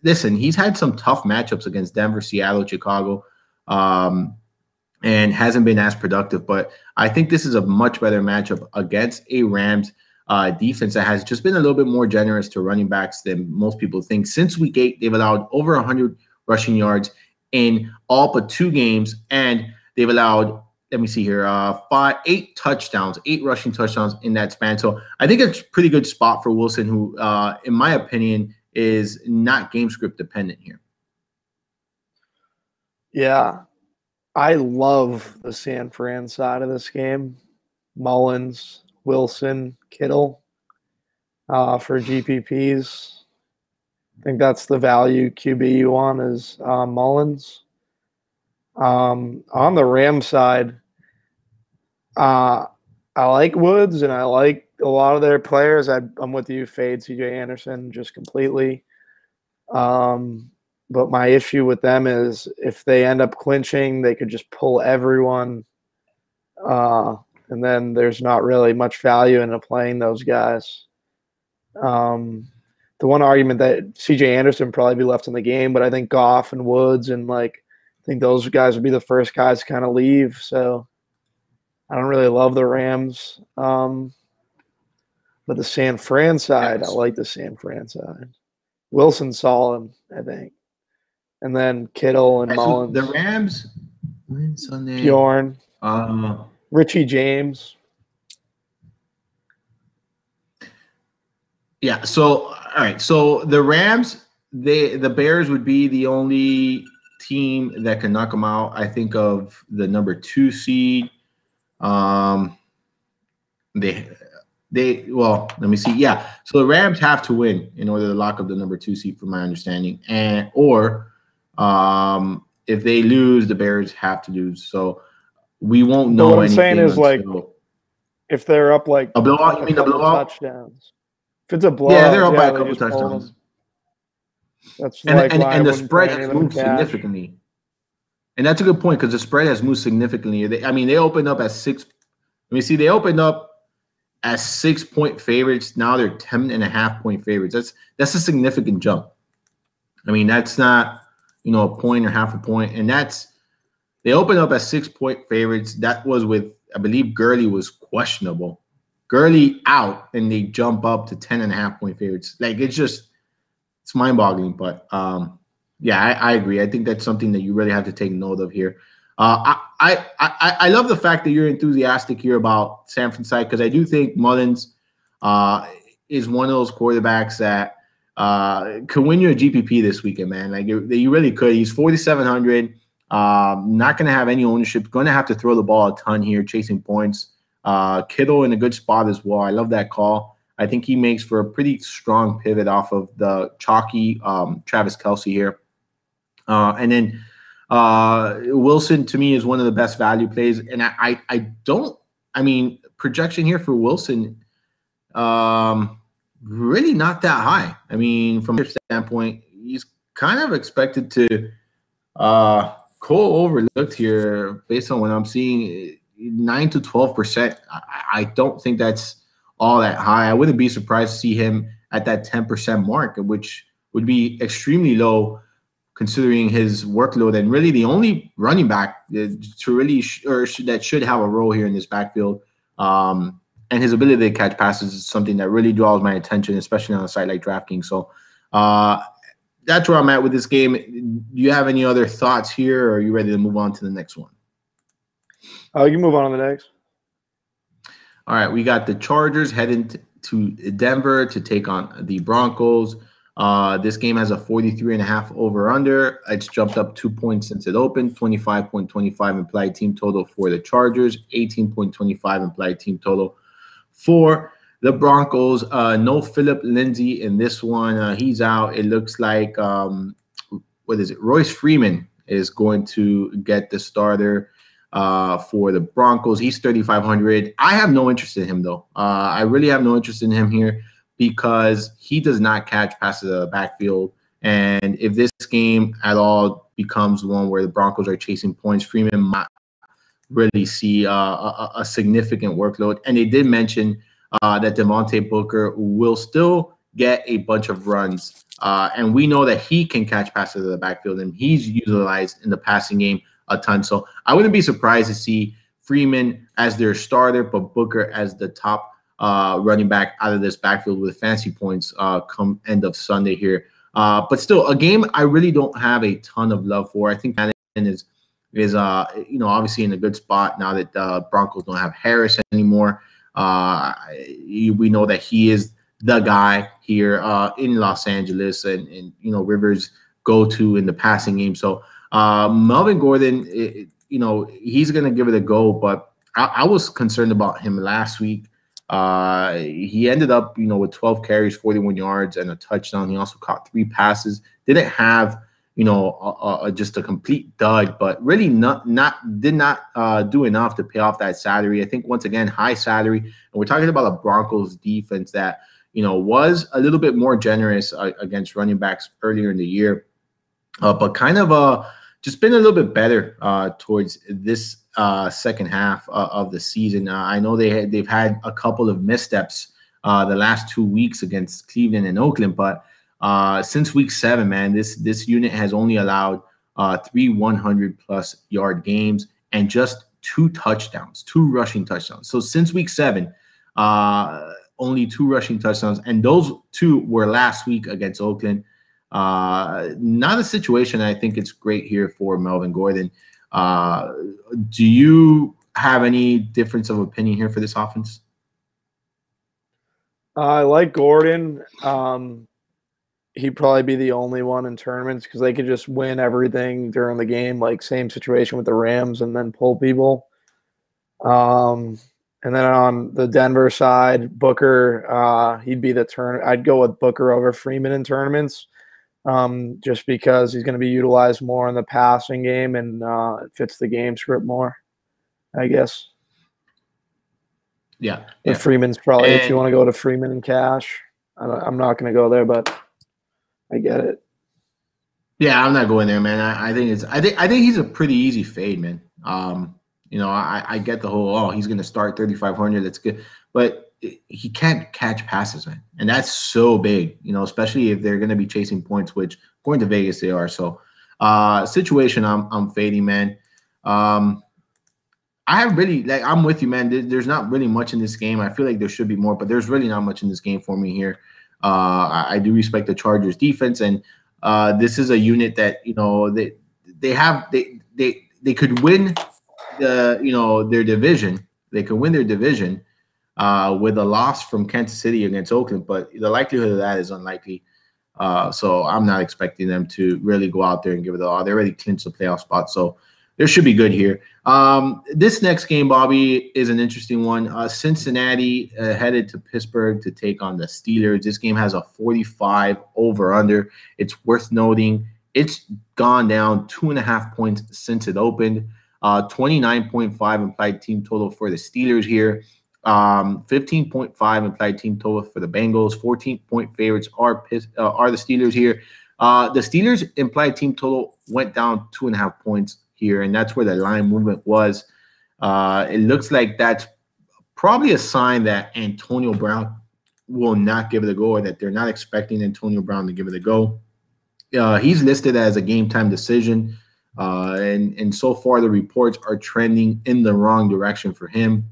Listen, he's had some tough matchups against Denver, Seattle, Chicago, and hasn't been as productive. But I think this is a much better matchup against a Rams defense that has just been a little bit more generous to running backs than most people think. Since week 8, they've allowed over 100 rushing yards in all but 2 games, and they've allowed, let me see here, 8 touchdowns, 8 rushing touchdowns in that span. So I think it's a pretty good spot for Wilson, who, in my opinion, is not game script dependent here. Yeah, I love the San Fran side of this game. Mullins, Wilson, Kittle for GPPs. I think that's the value QB you want is Mullins. On the Rams side, I like Woods and I like a lot of their players. I'm with you, fade C.J. Anderson just completely. But my issue with them is if they end up clinching, they could just pull everyone. And then there's not really much value in playing those guys. The one argument that C.J. Anderson probably be left in the game, but I think Goff and Woods and I think those guys would be the first guys to kind of leave. So I don't really love the Rams. But the San Fran side, I like the San Fran side. Wilson solid, I think. And then Kittle and Mullins. The Rams win Sunday. Bjorn. Richie James. Yeah. So, all right. So the Rams, the Bears would be the only team that can knock them out. I think of the number 2 seed. Well, let me see. Yeah. So the Rams have to win in order to lock up the number 2 seed, from my understanding, or if they lose, the Bears have to lose. So we won't know. What I'm saying is if they're up a blowout, you mean a blowout? Touchdowns. If it's a blowout, yeah, they're up by a couple touchdowns. That's and the spread has moved significantly. And that's a good point because the spread has moved significantly. They opened up as 6. Let me see. They opened up as 6-point favorites. Now they're 10.5-point favorites. That's a significant jump I mean, that's not, a point or half a point. And they opened up as 6-point favorites. That was with, I believe Gurley was questionable. Gurley out, and they jump up to 10.5-point favorites. Like, it's mind-boggling. But, yeah, I agree. I think that's something that you really have to take note of here. I love the fact that you're enthusiastic here about San Francisco, because I do think Mullins is one of those quarterbacks that could win you a GPP this weekend, man. Like, you really could. He's 4,700. Not going to have any ownership. Going to have to throw the ball a ton here, chasing points. Kittle in a good spot as well. I love that call. I think he makes for a pretty strong pivot off of the chalky Travis Kelce here. And then Wilson, to me, is one of the best value plays. And projection here for Wilson, really not that high. I mean, from a standpoint, he's kind of expected to go overlooked here based on what I'm seeing, 9 to 12%. I don't think that's all that high. I wouldn't be surprised to see him at that 10% mark, which would be extremely low considering his workload, and really the only running back that should have a role here in this backfield. And his ability to catch passes is something that really draws my attention, especially on a site like DraftKings. So that's where I'm at with this game. Do you have any other thoughts here, or are you ready to move on to the next one? You can move on to the next. All right, we got the Chargers heading to Denver to take on the Broncos. This game has a 43.5 over-under. It's jumped up 2 points since it opened. 25.25 implied team total for the Chargers. 18.25 implied team total for the Broncos. No Phillip Lindsay in this one. He's out. It looks like, Royce Freeman is going to get the starter for the Broncos. He's 3,500. I have no interest in him, though. I really have no interest in him here because he does not catch passes out of the backfield. And if this game at all becomes one where the Broncos are chasing points, Freeman might really see a significant workload. And they did mention that Devontae Booker will still get a bunch of runs. And we know that he can catch passes out of the backfield, and he's utilized in the passing game a ton. So I wouldn't be surprised to see Freeman as their starter, but Booker as the top running back out of this backfield with fantasy points come end of Sunday here. But still, a game I really don't have a ton of love for. I think Madden is obviously in a good spot now that the Broncos don't have Harris anymore. We know that he is the guy here in Los Angeles, and Rivers' go-to in the passing game. So Melvin Gordon, he's going to give it a go, but I was concerned about him last week. He ended up, with 12 carries, 41 yards, and a touchdown. He also caught 3 passes. Didn't have, just a complete dud, but really did not do enough to pay off that salary. I think once again, high salary, and we're talking about a Broncos defense that was a little bit more generous against running backs earlier in the year, but kind of just been a little bit better towards this second half of the season. I know they've had a couple of missteps the last 2 weeks against Cleveland and Oakland, but since week 7, man, this unit has only allowed 3 100-plus yard games and just 2 rushing touchdowns. So since week 7, only 2 rushing touchdowns, and those 2 were last week against Oakland. Not a situation I think it's great here for Melvin Gordon. Do you have any difference of opinion here for this offense? I like Gordon. He'd probably be the only one in tournaments because they could just win everything during the game, like same situation with the Rams, and then pull people. And then on the Denver side, Booker, he'd be the turn. I'd go with Booker over Freeman in tournaments, just because he's going to be utilized more in the passing game, and it fits the game script more, I guess. Yeah. But Freeman's probably, if you want to go to Freeman in cash, I'm not going to go there, but I get it. Yeah, I'm not going there, man. I think he's a pretty easy fade, man. I get the whole, he's going to start 3,500. That's good. But he can't catch passes, man, and that's so big, especially if they're going to be chasing points, which according to Vegas they are. So, situation I'm fading, man. I have really I'm with you, man. There's not really much in this game. I feel like there should be more, but there's really not much in this game for me here. I do respect the Chargers defense, and this is a unit that they could win their division. They could win their division with a loss from Kansas City against Oakland, but the likelihood of that is unlikely. So I'm not expecting them to really go out there and give it all. They already clinched the playoff spot, so there should be good here. This next game, Bobby, is an interesting one. Cincinnati headed to Pittsburgh to take on the Steelers. This game has a 45 over-under. It's worth noting it's gone down 2.5 points since it opened. 29.5 implied team total for the Steelers here. 15.5 implied team total for the Bengals. 14-point favorites are the Steelers here. The Steelers implied team total went down 2.5 points here, and that's where the line movement was. It looks like that's probably a sign that Antonio Brown will not give it a go, or that they're not expecting Antonio Brown to give it a go. He's listed as a game-time decision, and so far the reports are trending in the wrong direction for him.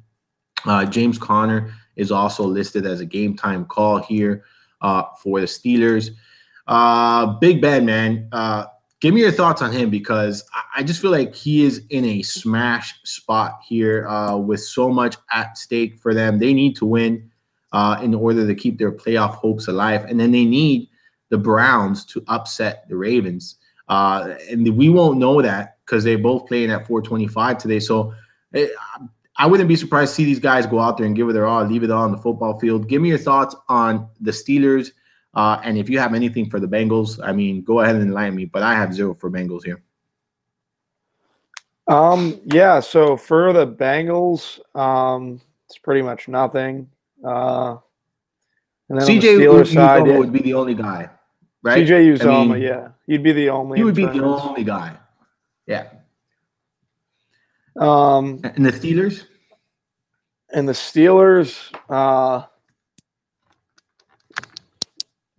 James Conner is also listed as a game-time call here for the Steelers. Big Ben, man. Give me your thoughts on him, because I just feel like he is in a smash spot here with so much at stake for them. They need to win in order to keep their playoff hopes alive. And then they need the Browns to upset the Ravens. And we won't know that because they're both playing at 425 today. So I wouldn't be surprised to see these guys go out there and give it their all, leave it all on the football field. Give me your thoughts on the Steelers. And if you have anything for the Bengals, I mean, go ahead and enlighten me. But I have 0 for Bengals here. Yeah. So for the Bengals, it's pretty much nothing. And then CJ on the Steelers side, would be the only guy, right? CJ Uzomah, yeah, he'd be the only. He would be the only guy. Yeah. And the Steelers. And the Steelers,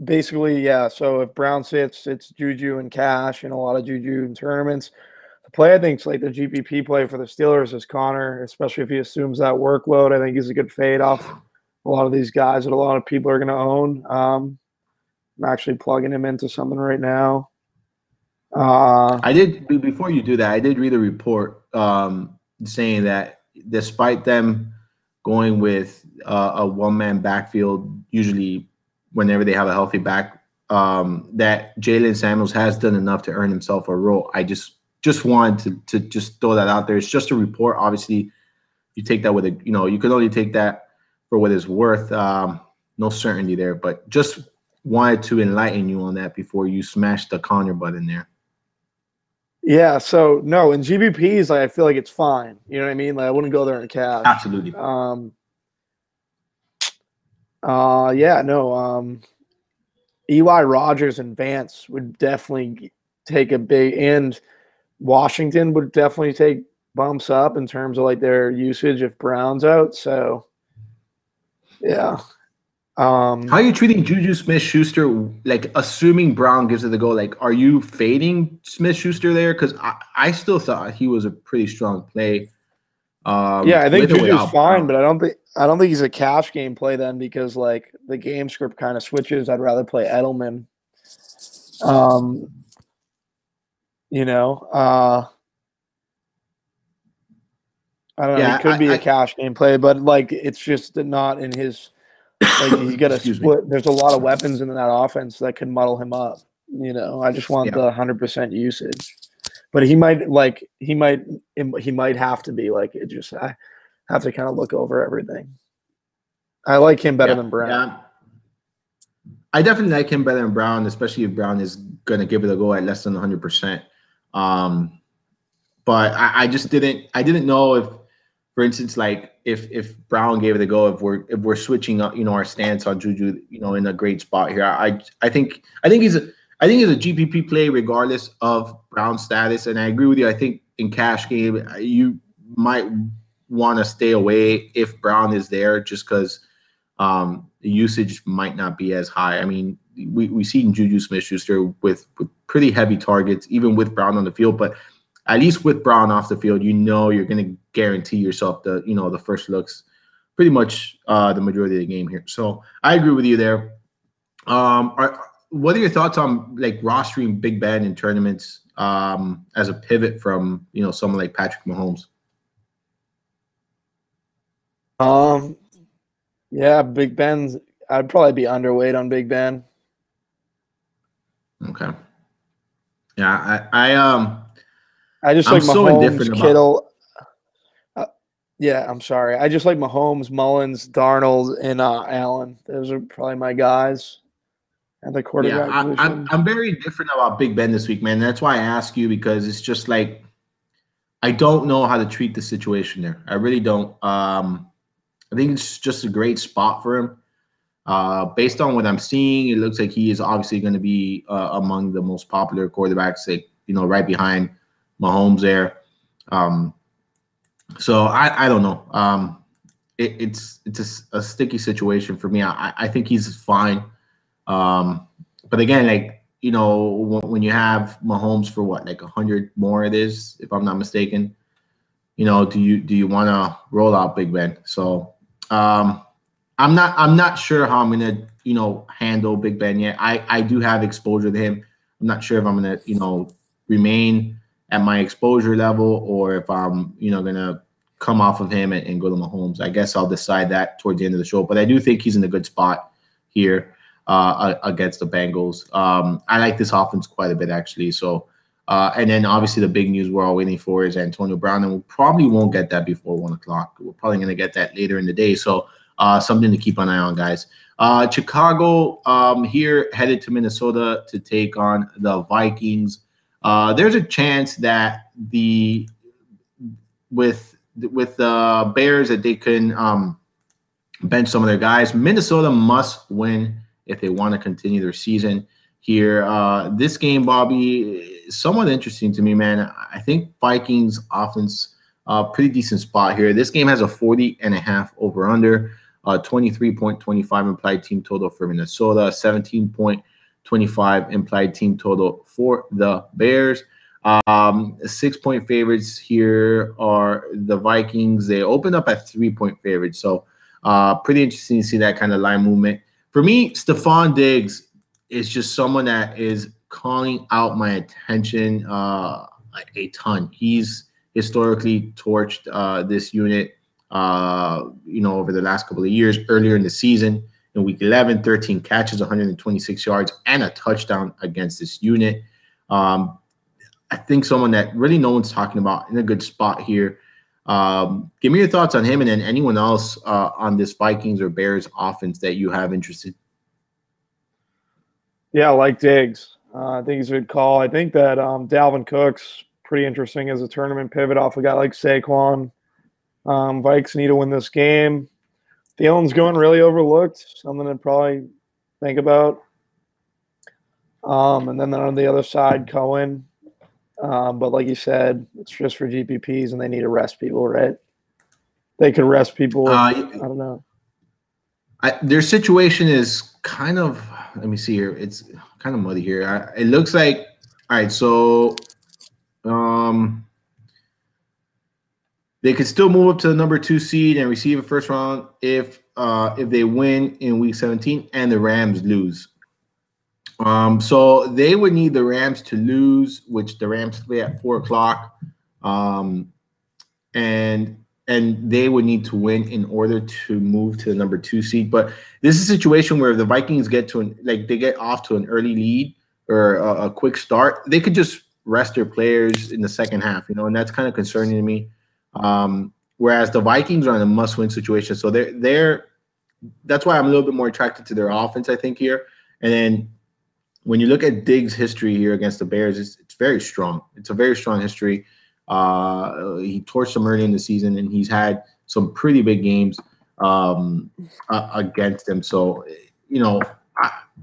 basically, yeah. So if Brown sits, it's Juju and Cash, and a lot of Juju in tournaments. The play, I think, is like the GPP play for the Steelers is Connor, especially if he assumes that workload. I think he's a good fade off a lot of these guys that a lot of people are going to own. I'm actually plugging him into something right now. I did, before you do that, I did read a report saying that despite them going with a one-man backfield, usually whenever they have a healthy back, that Jalen Samuels has done enough to earn himself a role. I just wanted to just throw that out there. It's just a report. Obviously, you take that with you can only take that for what it's worth. No certainty there, but just wanted to enlighten you on that before you smash the Connor button there. Yeah, so no, in GBPs, I feel like it's fine. You know what I mean? I wouldn't go there in cash. Absolutely. Eli Rogers and Vance would definitely take a big, and Washington would definitely take bumps up in terms of their usage if Brown's out. So, yeah. How are you treating Juju Smith-Schuster? Assuming Brown gives it the go, are you fading Smith-Schuster there? Because I still thought he was a pretty strong play. I think Juju's fine, but I don't think he's a cash game play then, because the game script kind of switches. I'd rather play Edelman. I don't know. He could be a cash game play, but it's just not in his. He's got to split. There's a lot of weapons in that offense that could muddle him up. I just want the 100% usage. But he might have to be I have to kind of look over everything. I like him better than Brown. Yeah. I definitely like him better than Brown, especially if Brown is going to give it a go at less than 100%. But I didn't know if, for instance, if Brown gave it a go, if we're switching up, our stance on Juju, in a great spot here. I think he's a GPP play regardless of Brown's status, and I agree with you. I think in cash game you might want to stay away if Brown is there, just because the usage might not be as high. I mean, we've seen Juju Smith-Schuster with pretty heavy targets, even with Brown on the field. But at least with Brown off the field, you're going to guarantee yourself the first looks pretty much the majority of the game here. So I agree with you there. What are your thoughts on like rostering Big Ben in tournaments as a pivot from someone like Patrick Mahomes? Yeah, Big Ben's. I'd probably be underweight on Big Ben. Okay. Yeah, I just I'm like so Mahomes, Kittle. Yeah, I'm sorry. I just like Mahomes, Mullins, Darnold, and Allen. Those are probably my guys at the quarterback position. I'm very different about Big Ben this week, man. That's why I ask you, because it's just like I don't know how to treat the situation there. I really don't. I think it's just a great spot for him. Based on what I'm seeing, it looks like he is obviously going to be among the most popular quarterbacks, like, right behind Mahomes there. So I don't know. It's a sticky situation for me. I think he's fine. But again, like, when you have Mahomes for what, like 100 more it is, if I'm not mistaken, do you want to roll out Big Ben? So I'm not sure how I'm gonna handle Big Ben yet. I do have exposure to him. I'm not sure if I'm gonna remain at my exposure level, or if I'm gonna come off of him and go to Mahomes. I guess I'll decide that towards the end of the show. But I do think he's in a good spot here against the Bengals. I like this offense quite a bit, actually. So and then obviously the big news we're all waiting for is Antonio Brown, and we probably won't get that before 1 o'clock. We're probably going to get that later in the day. So something to keep an eye on, guys. Chicago here headed to Minnesota to take on the Vikings. There's a chance that with the Bears that they can bench some of their guys. Minnesota must win if they want to continue their season here. This game, Bobby, is somewhat interesting to me, man. I think Vikings offense, pretty decent spot here. This game has a 40.5 over-under, 23.25 implied team total for Minnesota, 17.25 implied team total for the Bears. 6-point favorites here are the Vikings. They opened up at 3-point favorites, so pretty interesting to see that kind of line movement. For me, Stephon Diggs is just someone that is calling out my attention a ton. He's historically torched this unit, over the last couple of years. Earlier in the season, in week 11, 13 catches, 126 yards, and a touchdown against this unit. I think someone that really no one's talking about, in a good spot here. Give me your thoughts on him, and then anyone else on this Vikings or Bears offense that you have interested. Yeah, I like Diggs. I think he's a good call. I think that Dalvin Cook's pretty interesting as a tournament pivot off a guy like Saquon. Vikes need to win this game. Thielen's going really overlooked. Something to probably think about. And then on the other side, Cohen. But like you said, it's just for GPPs, and they need to rest people, right? They could rest people. I don't know. Their situation is kind of, let me see here. It's kind of muddy here. It looks like, all right, so they could still move up to the number 2 seed and receive a first round if they win in week 17 and the Rams lose. So they would need the Rams to lose, which the Rams play at 4 o'clock. And they would need to win in order to move to the number 2 seed. But this is a situation where if the Vikings get off to an early lead or a quick start, they could just rest their players in the second half, and that's kind of concerning to me. Whereas the Vikings are in a must-win situation. So that's why I'm a little bit more attracted to their offense, I think, here. And then when you look at Diggs' history here against the Bears, it's very strong. It's a very strong history. He torched them early in the season, and he's had some pretty big games against them. So,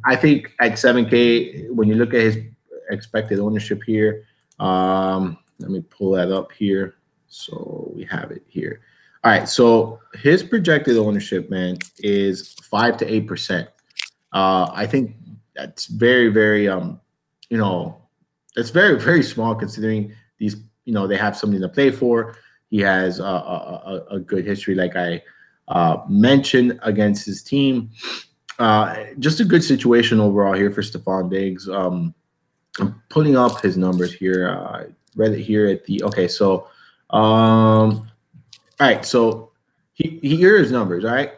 I think at 7K, when you look at his expected ownership here, let me pull that up here. So we have it here. All right, so his projected ownership, man, is 5 to 8%. I think that's very, very, you know, it's very, very small considering these, they have something to play for. He has a good history, like I mentioned, against his team. Just a good situation overall here for Stephon Diggs. I'm pulling up his numbers here. I read it here at the okay. So, all right. So here are his numbers. All right.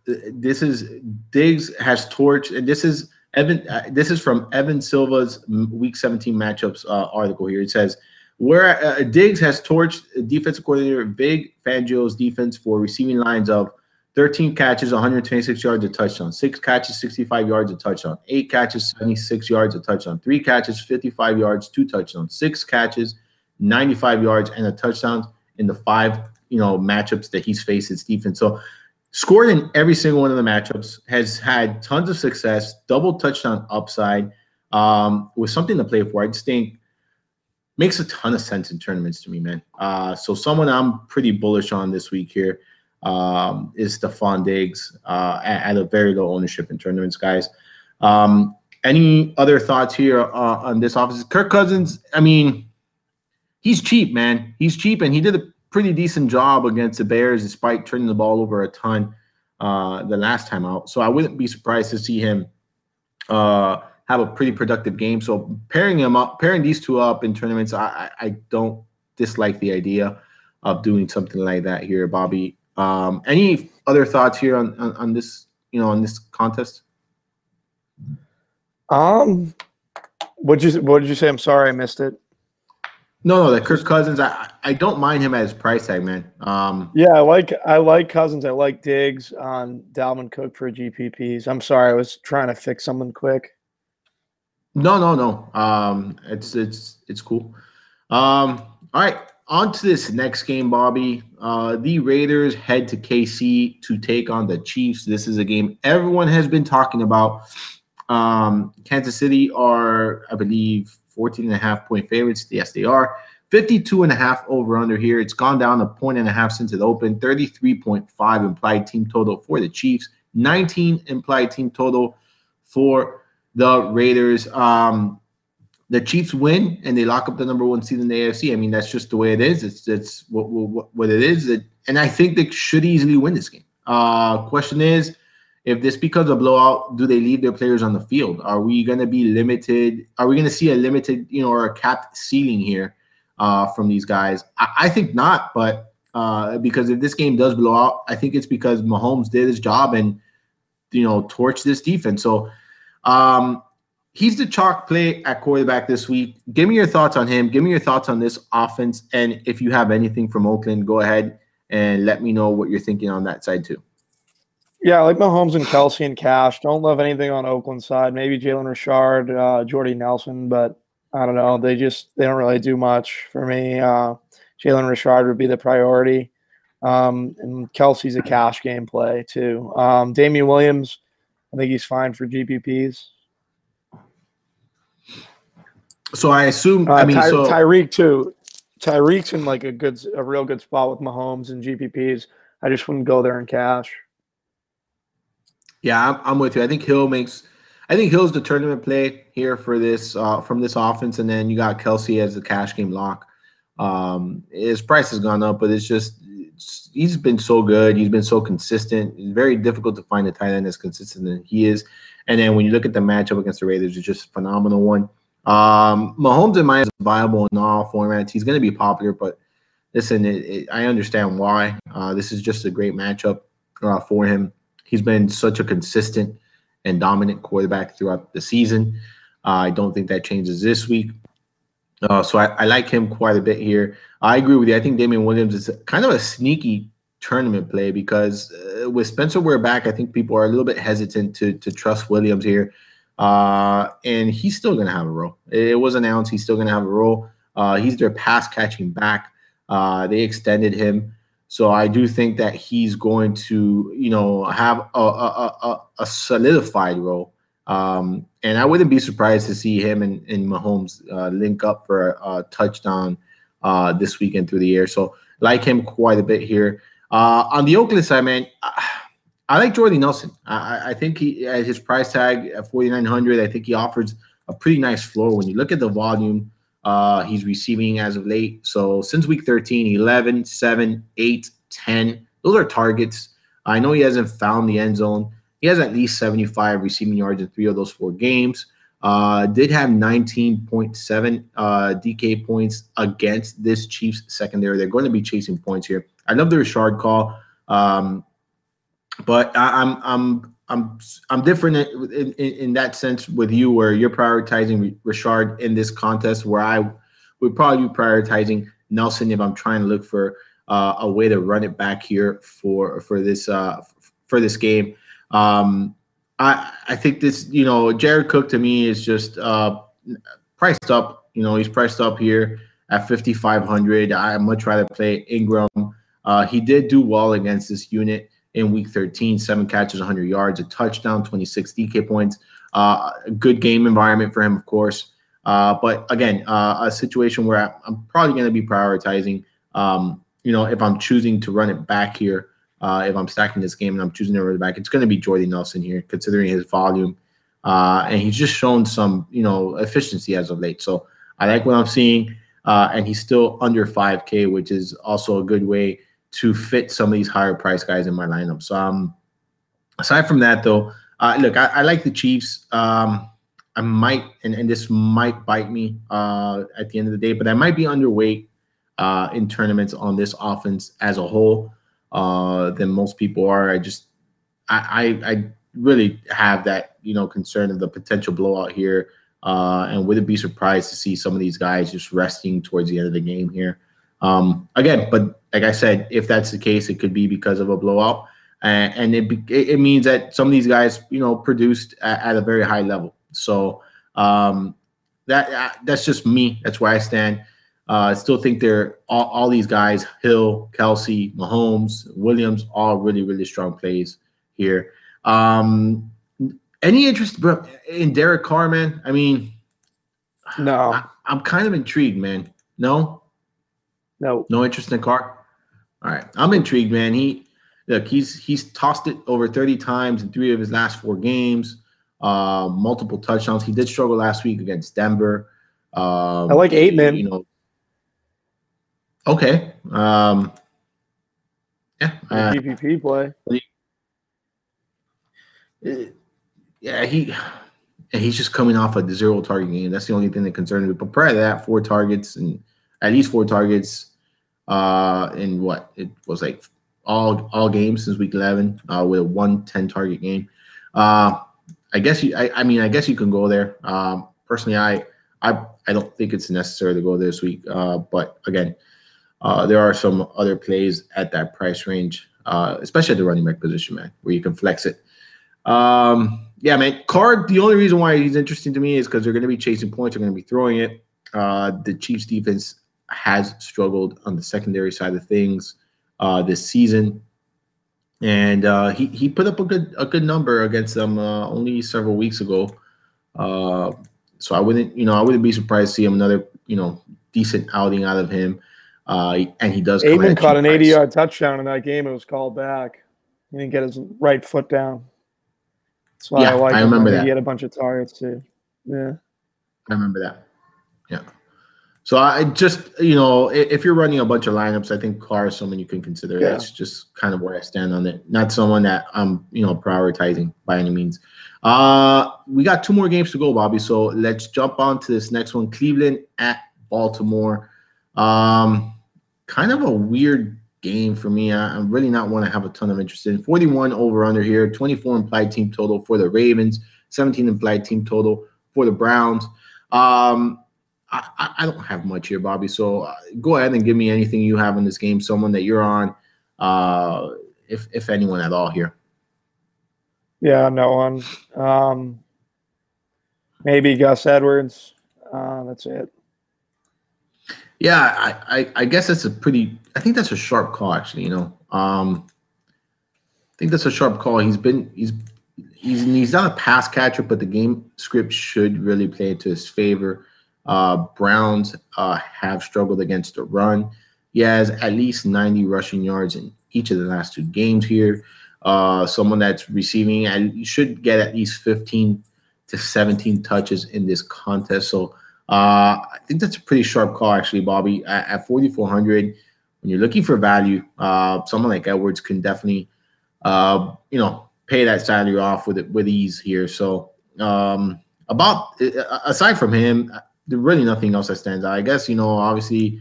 This is Diggs has torched, and this is Evan. This is from Evan Silva's Week 17 matchups article here. It says where Diggs has torched defensive coordinator Vic Fangio's defense for receiving lines of 13 catches, 126 yards, a touchdown. 6 catches, 65 yards, a touchdown. 8 catches, 76 yards, a touchdown. 3 catches, 55 yards, 2 touchdowns. 6 catches, 95 yards, and a touchdown in the 5 matchups that he's faced his defense. So scored in every single one of the matchups, has had tons of success, double touchdown upside, with something to play for. I just think makes a ton of sense in tournaments to me, man. So someone I'm pretty bullish on this week here is Stephon Diggs at a very low ownership in tournaments, guys. Any other thoughts here on this offense? Kirk Cousins, I mean, he's cheap, man. He's cheap, and he did a pretty decent job against the Bears despite turning the ball over a ton the last time out. So I wouldn't be surprised to see him have a pretty productive game. So pairing these two up in tournaments, I don't dislike the idea of doing something like that here, Bobby. Any other thoughts here on this, on this contest? What did you say? I'm sorry, I missed it. No, that Kirk Cousins, I don't mind him as price tag, man. Yeah, I like Cousins. I like Diggs on Dalvin Cook for GPPs. I'm sorry, I was trying to fix something quick. No. It's cool. All right, on to this next game, Bobby. The Raiders head to KC to take on the Chiefs. This is a game everyone has been talking about. Kansas City are, I believe, 14.5-point favorites. Yes, they are. 52.5 over under here. It's gone down 1.5 since it opened. 33.5 implied team total for the Chiefs. 19 implied team total for the Raiders. The Chiefs win and they lock up the number 1 seed in the AFC. I mean, that's just the way it is. It's what it is. And I think they should easily win this game. Question is, if this becomes a blowout, do they leave their players on the field? Are we going to be limited? Are we going to see a limited, or a capped ceiling here from these guys? I think not, but because if this game does blow out, I think it's because Mahomes did his job and, torched this defense. So he's the chalk play at quarterback this week. Give me your thoughts on him. Give me your thoughts on this offense. And if you have anything from Oakland, go ahead and let me know what you're thinking on that side too. Yeah, I like Mahomes and Kelsey and Cash. Don't love anything on Oakland's side. Maybe Jalen Richard, Jordy Nelson, but I don't know. They don't really do much for me. Jalen Richard would be the priority. And Kelsey's a cash game play too. Damian Williams, I think he's fine for GPPs. So I assume Tyreek too. Tyreek's in like a real good spot with Mahomes and GPPs. I just wouldn't go there in cash. Yeah, I'm with you. I think Hill's the tournament play here for this from this offense, and then you got Kelsey as the cash game lock. His price has gone up, but he's been so good. He's been so consistent. It's very difficult to find a tight end as consistent as he is. And then when you look at the matchup against the Raiders, it's just a phenomenal one. Mahomes in my is viable in all formats. He's going to be popular, but listen, I understand why. This is just a great matchup for him. He's been such a consistent and dominant quarterback throughout the season. I don't think that changes this week. So I like him quite a bit here. I agree with you. I think Damian Williams is kind of a sneaky tournament play because with Spencer Ware back, I think people are a little bit hesitant to trust Williams here. And he's still going to have a role. It was announced he's still going to have a role. He's their pass catching back. They extended him. So I do think that he's going to, have a solidified role. And I wouldn't be surprised to see him and Mahomes link up for a touchdown this weekend through the air. So Like him quite a bit here. On the Oakland side, man, I like Jordy Nelson. I think he at his price tag at 4,900. I think he offers a pretty nice floor. When you look at the volume he's receiving as of late. So since week 13, 11, 7, 8, 10. Those are targets. I know he hasn't found the end zone. He has at least 75 receiving yards in 3 of those 4 games. Did have 19.7 DK points against this Chiefs secondary. They're going to be chasing points here. I love the Richard call, but I'm different in that sense with you, where you're prioritizing Richard in this contest, where I would probably be prioritizing Nelson if I'm trying to look for a way to run it back here for this game. I think this, Jared Cook to me is just priced up. He's priced up here at 5,500. I much rather play Ingram. He did do well against this unit in week 13, 7 catches, 100 yards, a touchdown, 26 DK points. A good game environment for him, of course. But again, a situation where I'm probably going to be prioritizing, if I'm choosing to run it back here, if I'm stacking this game and I'm choosing to run it back, it's going to be Jordy Nelson here, considering his volume. And he's just shown some, efficiency as of late. So I like what I'm seeing. And he's still under 5K, which is also a good way to fit some of these higher price guys in my lineup. So aside from that, though, look, I like the Chiefs. I might, and this might bite me at the end of the day, but I might be underweight in tournaments on this offense as a whole than most people are. I really have that, concern of the potential blowout here. And wouldn't be surprised to see some of these guys just resting towards the end of the game here. Again, but like I said, if that's the case, it could be because of a blowout. And it means that some of these guys, produced at a very high level. So that's just me. That's where I stand. I still think they're all these guys, Hill, Kelsey, Mahomes, Williams, all really, really strong plays here. Any interest in Derek Carr, man? I mean, no. I'm kind of intrigued, man. No interest in Carr. All right, I'm intrigued, man. He's tossed it over 30 times in 3 of his last 4 games. Multiple touchdowns. He did struggle last week against Denver. I like Aitman. Okay. Yeah. PPP play. Yeah, he's just coming off a 0 target game. That's the only thing that concerns me. But prior to that, 4 targets and at least 4 targets in what it was like all games since week 11 with a 110 target game. I guess you can go there. Personally, I don't think it's necessary to go this week. But again, there are some other plays at that price range, especially at the running back position, man, where you can flex it. Yeah, man. Carr, the only reason why he's interesting to me is because they're going to be chasing points. They're going to be throwing it. The Chiefs defense has struggled on the secondary side of things this season. And he put up a good number against them only several weeks ago. So I wouldn't be surprised to see him another, decent outing out of him. And he does. Aitman caught an 80-yard touchdown in that game. It was called back. He didn't get his right foot down. That's why I remember that. He had a bunch of targets too. Yeah, I remember that. Yeah. So I just, if you're running a bunch of lineups, I think Carr is someone you can consider. Yeah. That's just kind of where I stand on it. Not someone that I'm, prioritizing by any means. We got 2 more games to go, Bobby. So let's jump on to this next one. Cleveland at Baltimore. Kind of a weird game for me. I'm really not one to have a ton of interest in. 41 over under here, 24 implied team total for the Ravens, 17 implied team total for the Browns. I don't have much here, Bobby. So go ahead and give me anything you have in this game, someone that you're on, if anyone at all here. Yeah, no one. Maybe Gus Edwards. That's it. Yeah, I guess that's I think that's a sharp call, actually. I think that's a sharp call. He's not a pass catcher, but the game script should really play into his favor. Browns have struggled against the run. He has at least 90 rushing yards in each of the last 2 games here. Someone that's receiving and should get at least 15 to 17 touches in this contest. So I think that's a pretty sharp call, actually, Bobby. At 4,400, when you're looking for value, someone like Edwards can definitely, pay that salary off with ease here. So aside from him, there's really nothing else that stands out. I guess, obviously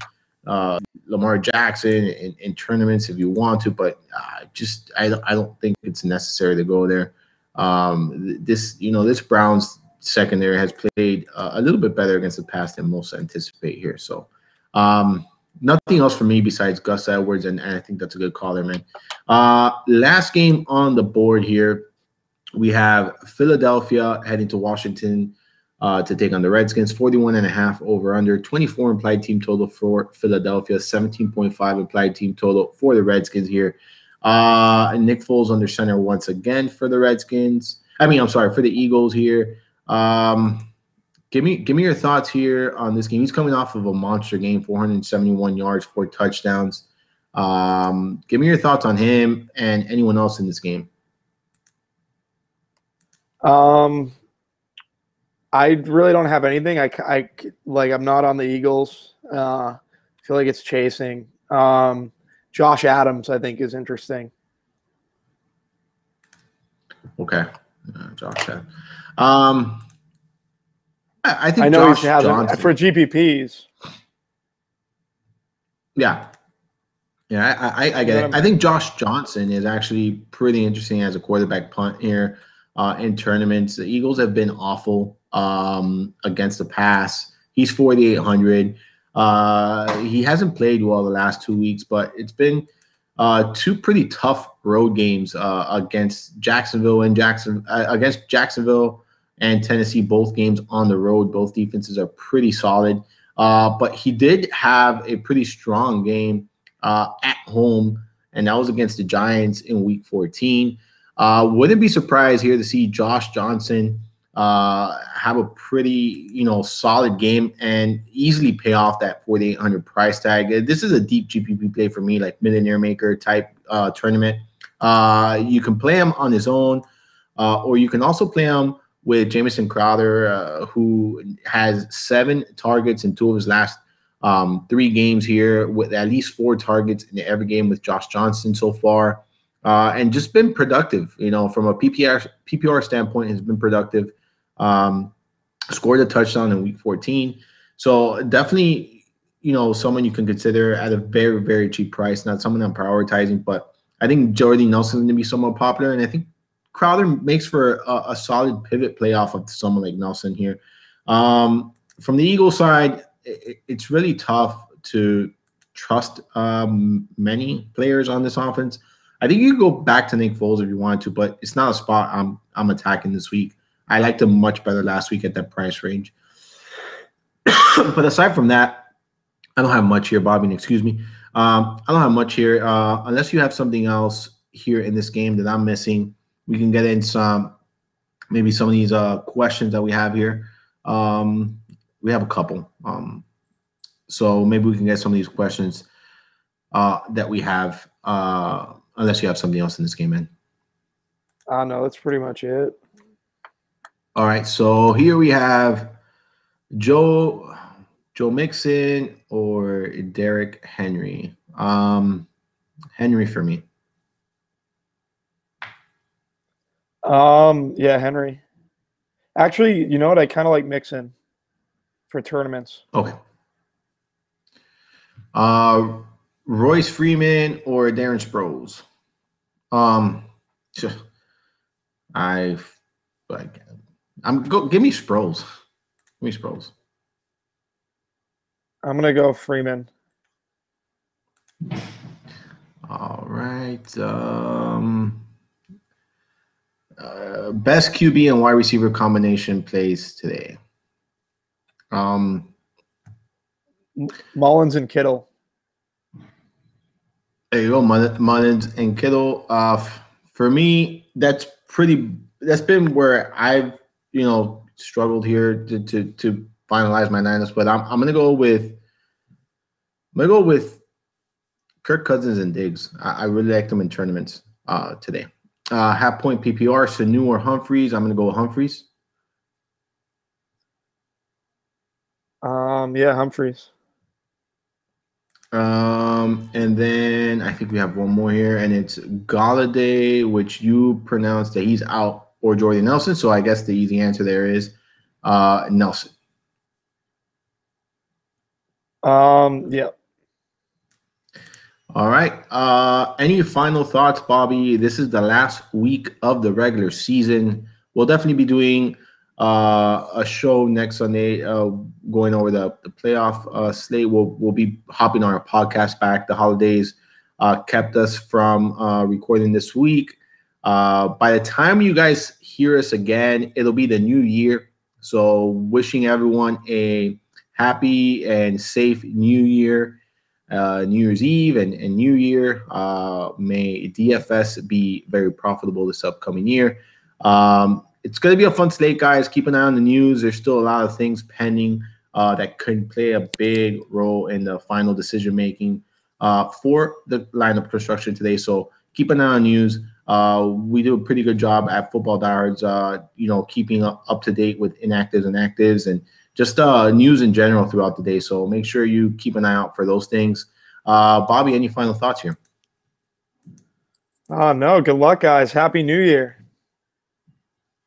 Lamar Jackson in tournaments if you want to, but I don't think it's necessary to go there. This Browns secondary has played a little bit better against the pass than most anticipate here. So nothing else for me besides Gus Edwards, and I think that's a good call there, man. Last game on the board here, we have Philadelphia heading to Washington to take on the Redskins. 41.5 over under, 24 implied team total for Philadelphia, 17.5 implied team total for the Redskins here. And Nick Foles under center once again for the Redskins. For the Eagles here. Give me your thoughts here on this game. He's coming off of a monster game, 471 yards, 4 touchdowns. Give me your thoughts on him and anyone else in this game. I really don't have anything. I'm not on the Eagles. I feel like it's chasing. Josh Adams, I think, is interesting. Okay, Josh Adams. I think know Josh he has Johnson for GPPs. Yeah, I get it. I think Josh Johnson is actually pretty interesting as a quarterback punt here in tournaments. The Eagles have been awful against the pass. He's 4,800. He hasn't played well the last 2 weeks, but it's been 2 pretty tough road games against Jacksonville and Tennessee. Both games on the road. Both defenses are pretty solid. But he did have a pretty strong game at home, and that was against the Giants in Week 14. Wouldn't be surprised here to see Josh Johnson have a pretty, solid game and easily pay off that 4,800 price tag. This is a deep GPP play for me, like Millionaire Maker type tournament. You can play him on his own, or you can also play him with Jamison Crowder, who has 7 targets in 2 of his last 3 games here, with at least 4 targets in every game with Josh Johnson so far. And just been productive, from a PPR standpoint, has been productive. Scored a touchdown in Week 14. So definitely, someone you can consider at a very, very cheap price. Not someone I'm prioritizing, but I think Jordy Nelson's going to be somewhat popular. And I think Crowder makes for a solid pivot play off of someone like Nelson here. From the Eagles side, it's really tough to trust many players on this offense. I think you could go back to Nick Foles if you wanted to, but it's not a spot I'm attacking this week. I liked him much better last week at that price range. But aside from that, I don't have much here, Bobby. Excuse me. I don't have much here. Unless you have something else here in this game that I'm missing, we can get in maybe some of these questions that we have here. We have a couple. So maybe we can get some of these questions that we have, unless you have something else in this game, man. No, that's pretty much it. All right, so here we have Joe Mixon or Derrick Henry. Henry for me. Yeah, Henry. Actually, you know what? I kind of like Mixon for tournaments. Okay. Royce Freeman or Darren Sproles. Give me Sproles. Give me Sproles. I'm gonna go Freeman. All right. Best QB and wide receiver combination plays today. Mullins and Kittle. There you go, Mullins and Kittle. For me, that's been where I've struggled here to finalize my lineups. But I'm gonna go with Kirk Cousins and Diggs. I really like them in tournaments today. Half point PPR, Sanu or Humphreys. I'm going to go with Humphreys. Yeah, Humphreys. And then I think we have one more here, and it's Galladay, which you pronounced that he's out, or Jordan Nelson. So I guess the easy answer there is Nelson. Yeah. All right. Any final thoughts, Bobby? This is the last week of the regular season. We'll definitely be doing a show next Sunday, going over the playoff slate. We'll be hopping on our podcast back. The holidays kept us from recording this week. By the time you guys hear us again, it'll be the new year. So wishing everyone a happy and safe new year. New Year's Eve and New Year. May DFS be very profitable this upcoming year. It's going to be a fun slate, guys. Keep an eye on the news. There's still a lot of things pending that could play a big role in the final decision making for the lineup construction today. So keep an eye on news. We do a pretty good job at Football Diehards, keeping up to date with inactives and actives and just news in general throughout the day. So make sure you keep an eye out for those things. Bobby, any final thoughts here? No, good luck, guys. Happy New Year.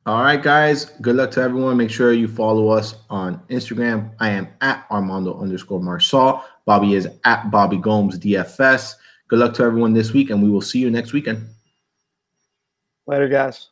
All right, guys. Good luck to everyone. Make sure you follow us on Instagram. I am at Armando_Marsal. Bobby is at Bobby Gomes DFS. Good luck to everyone this week, and we will see you next weekend. Later, guys.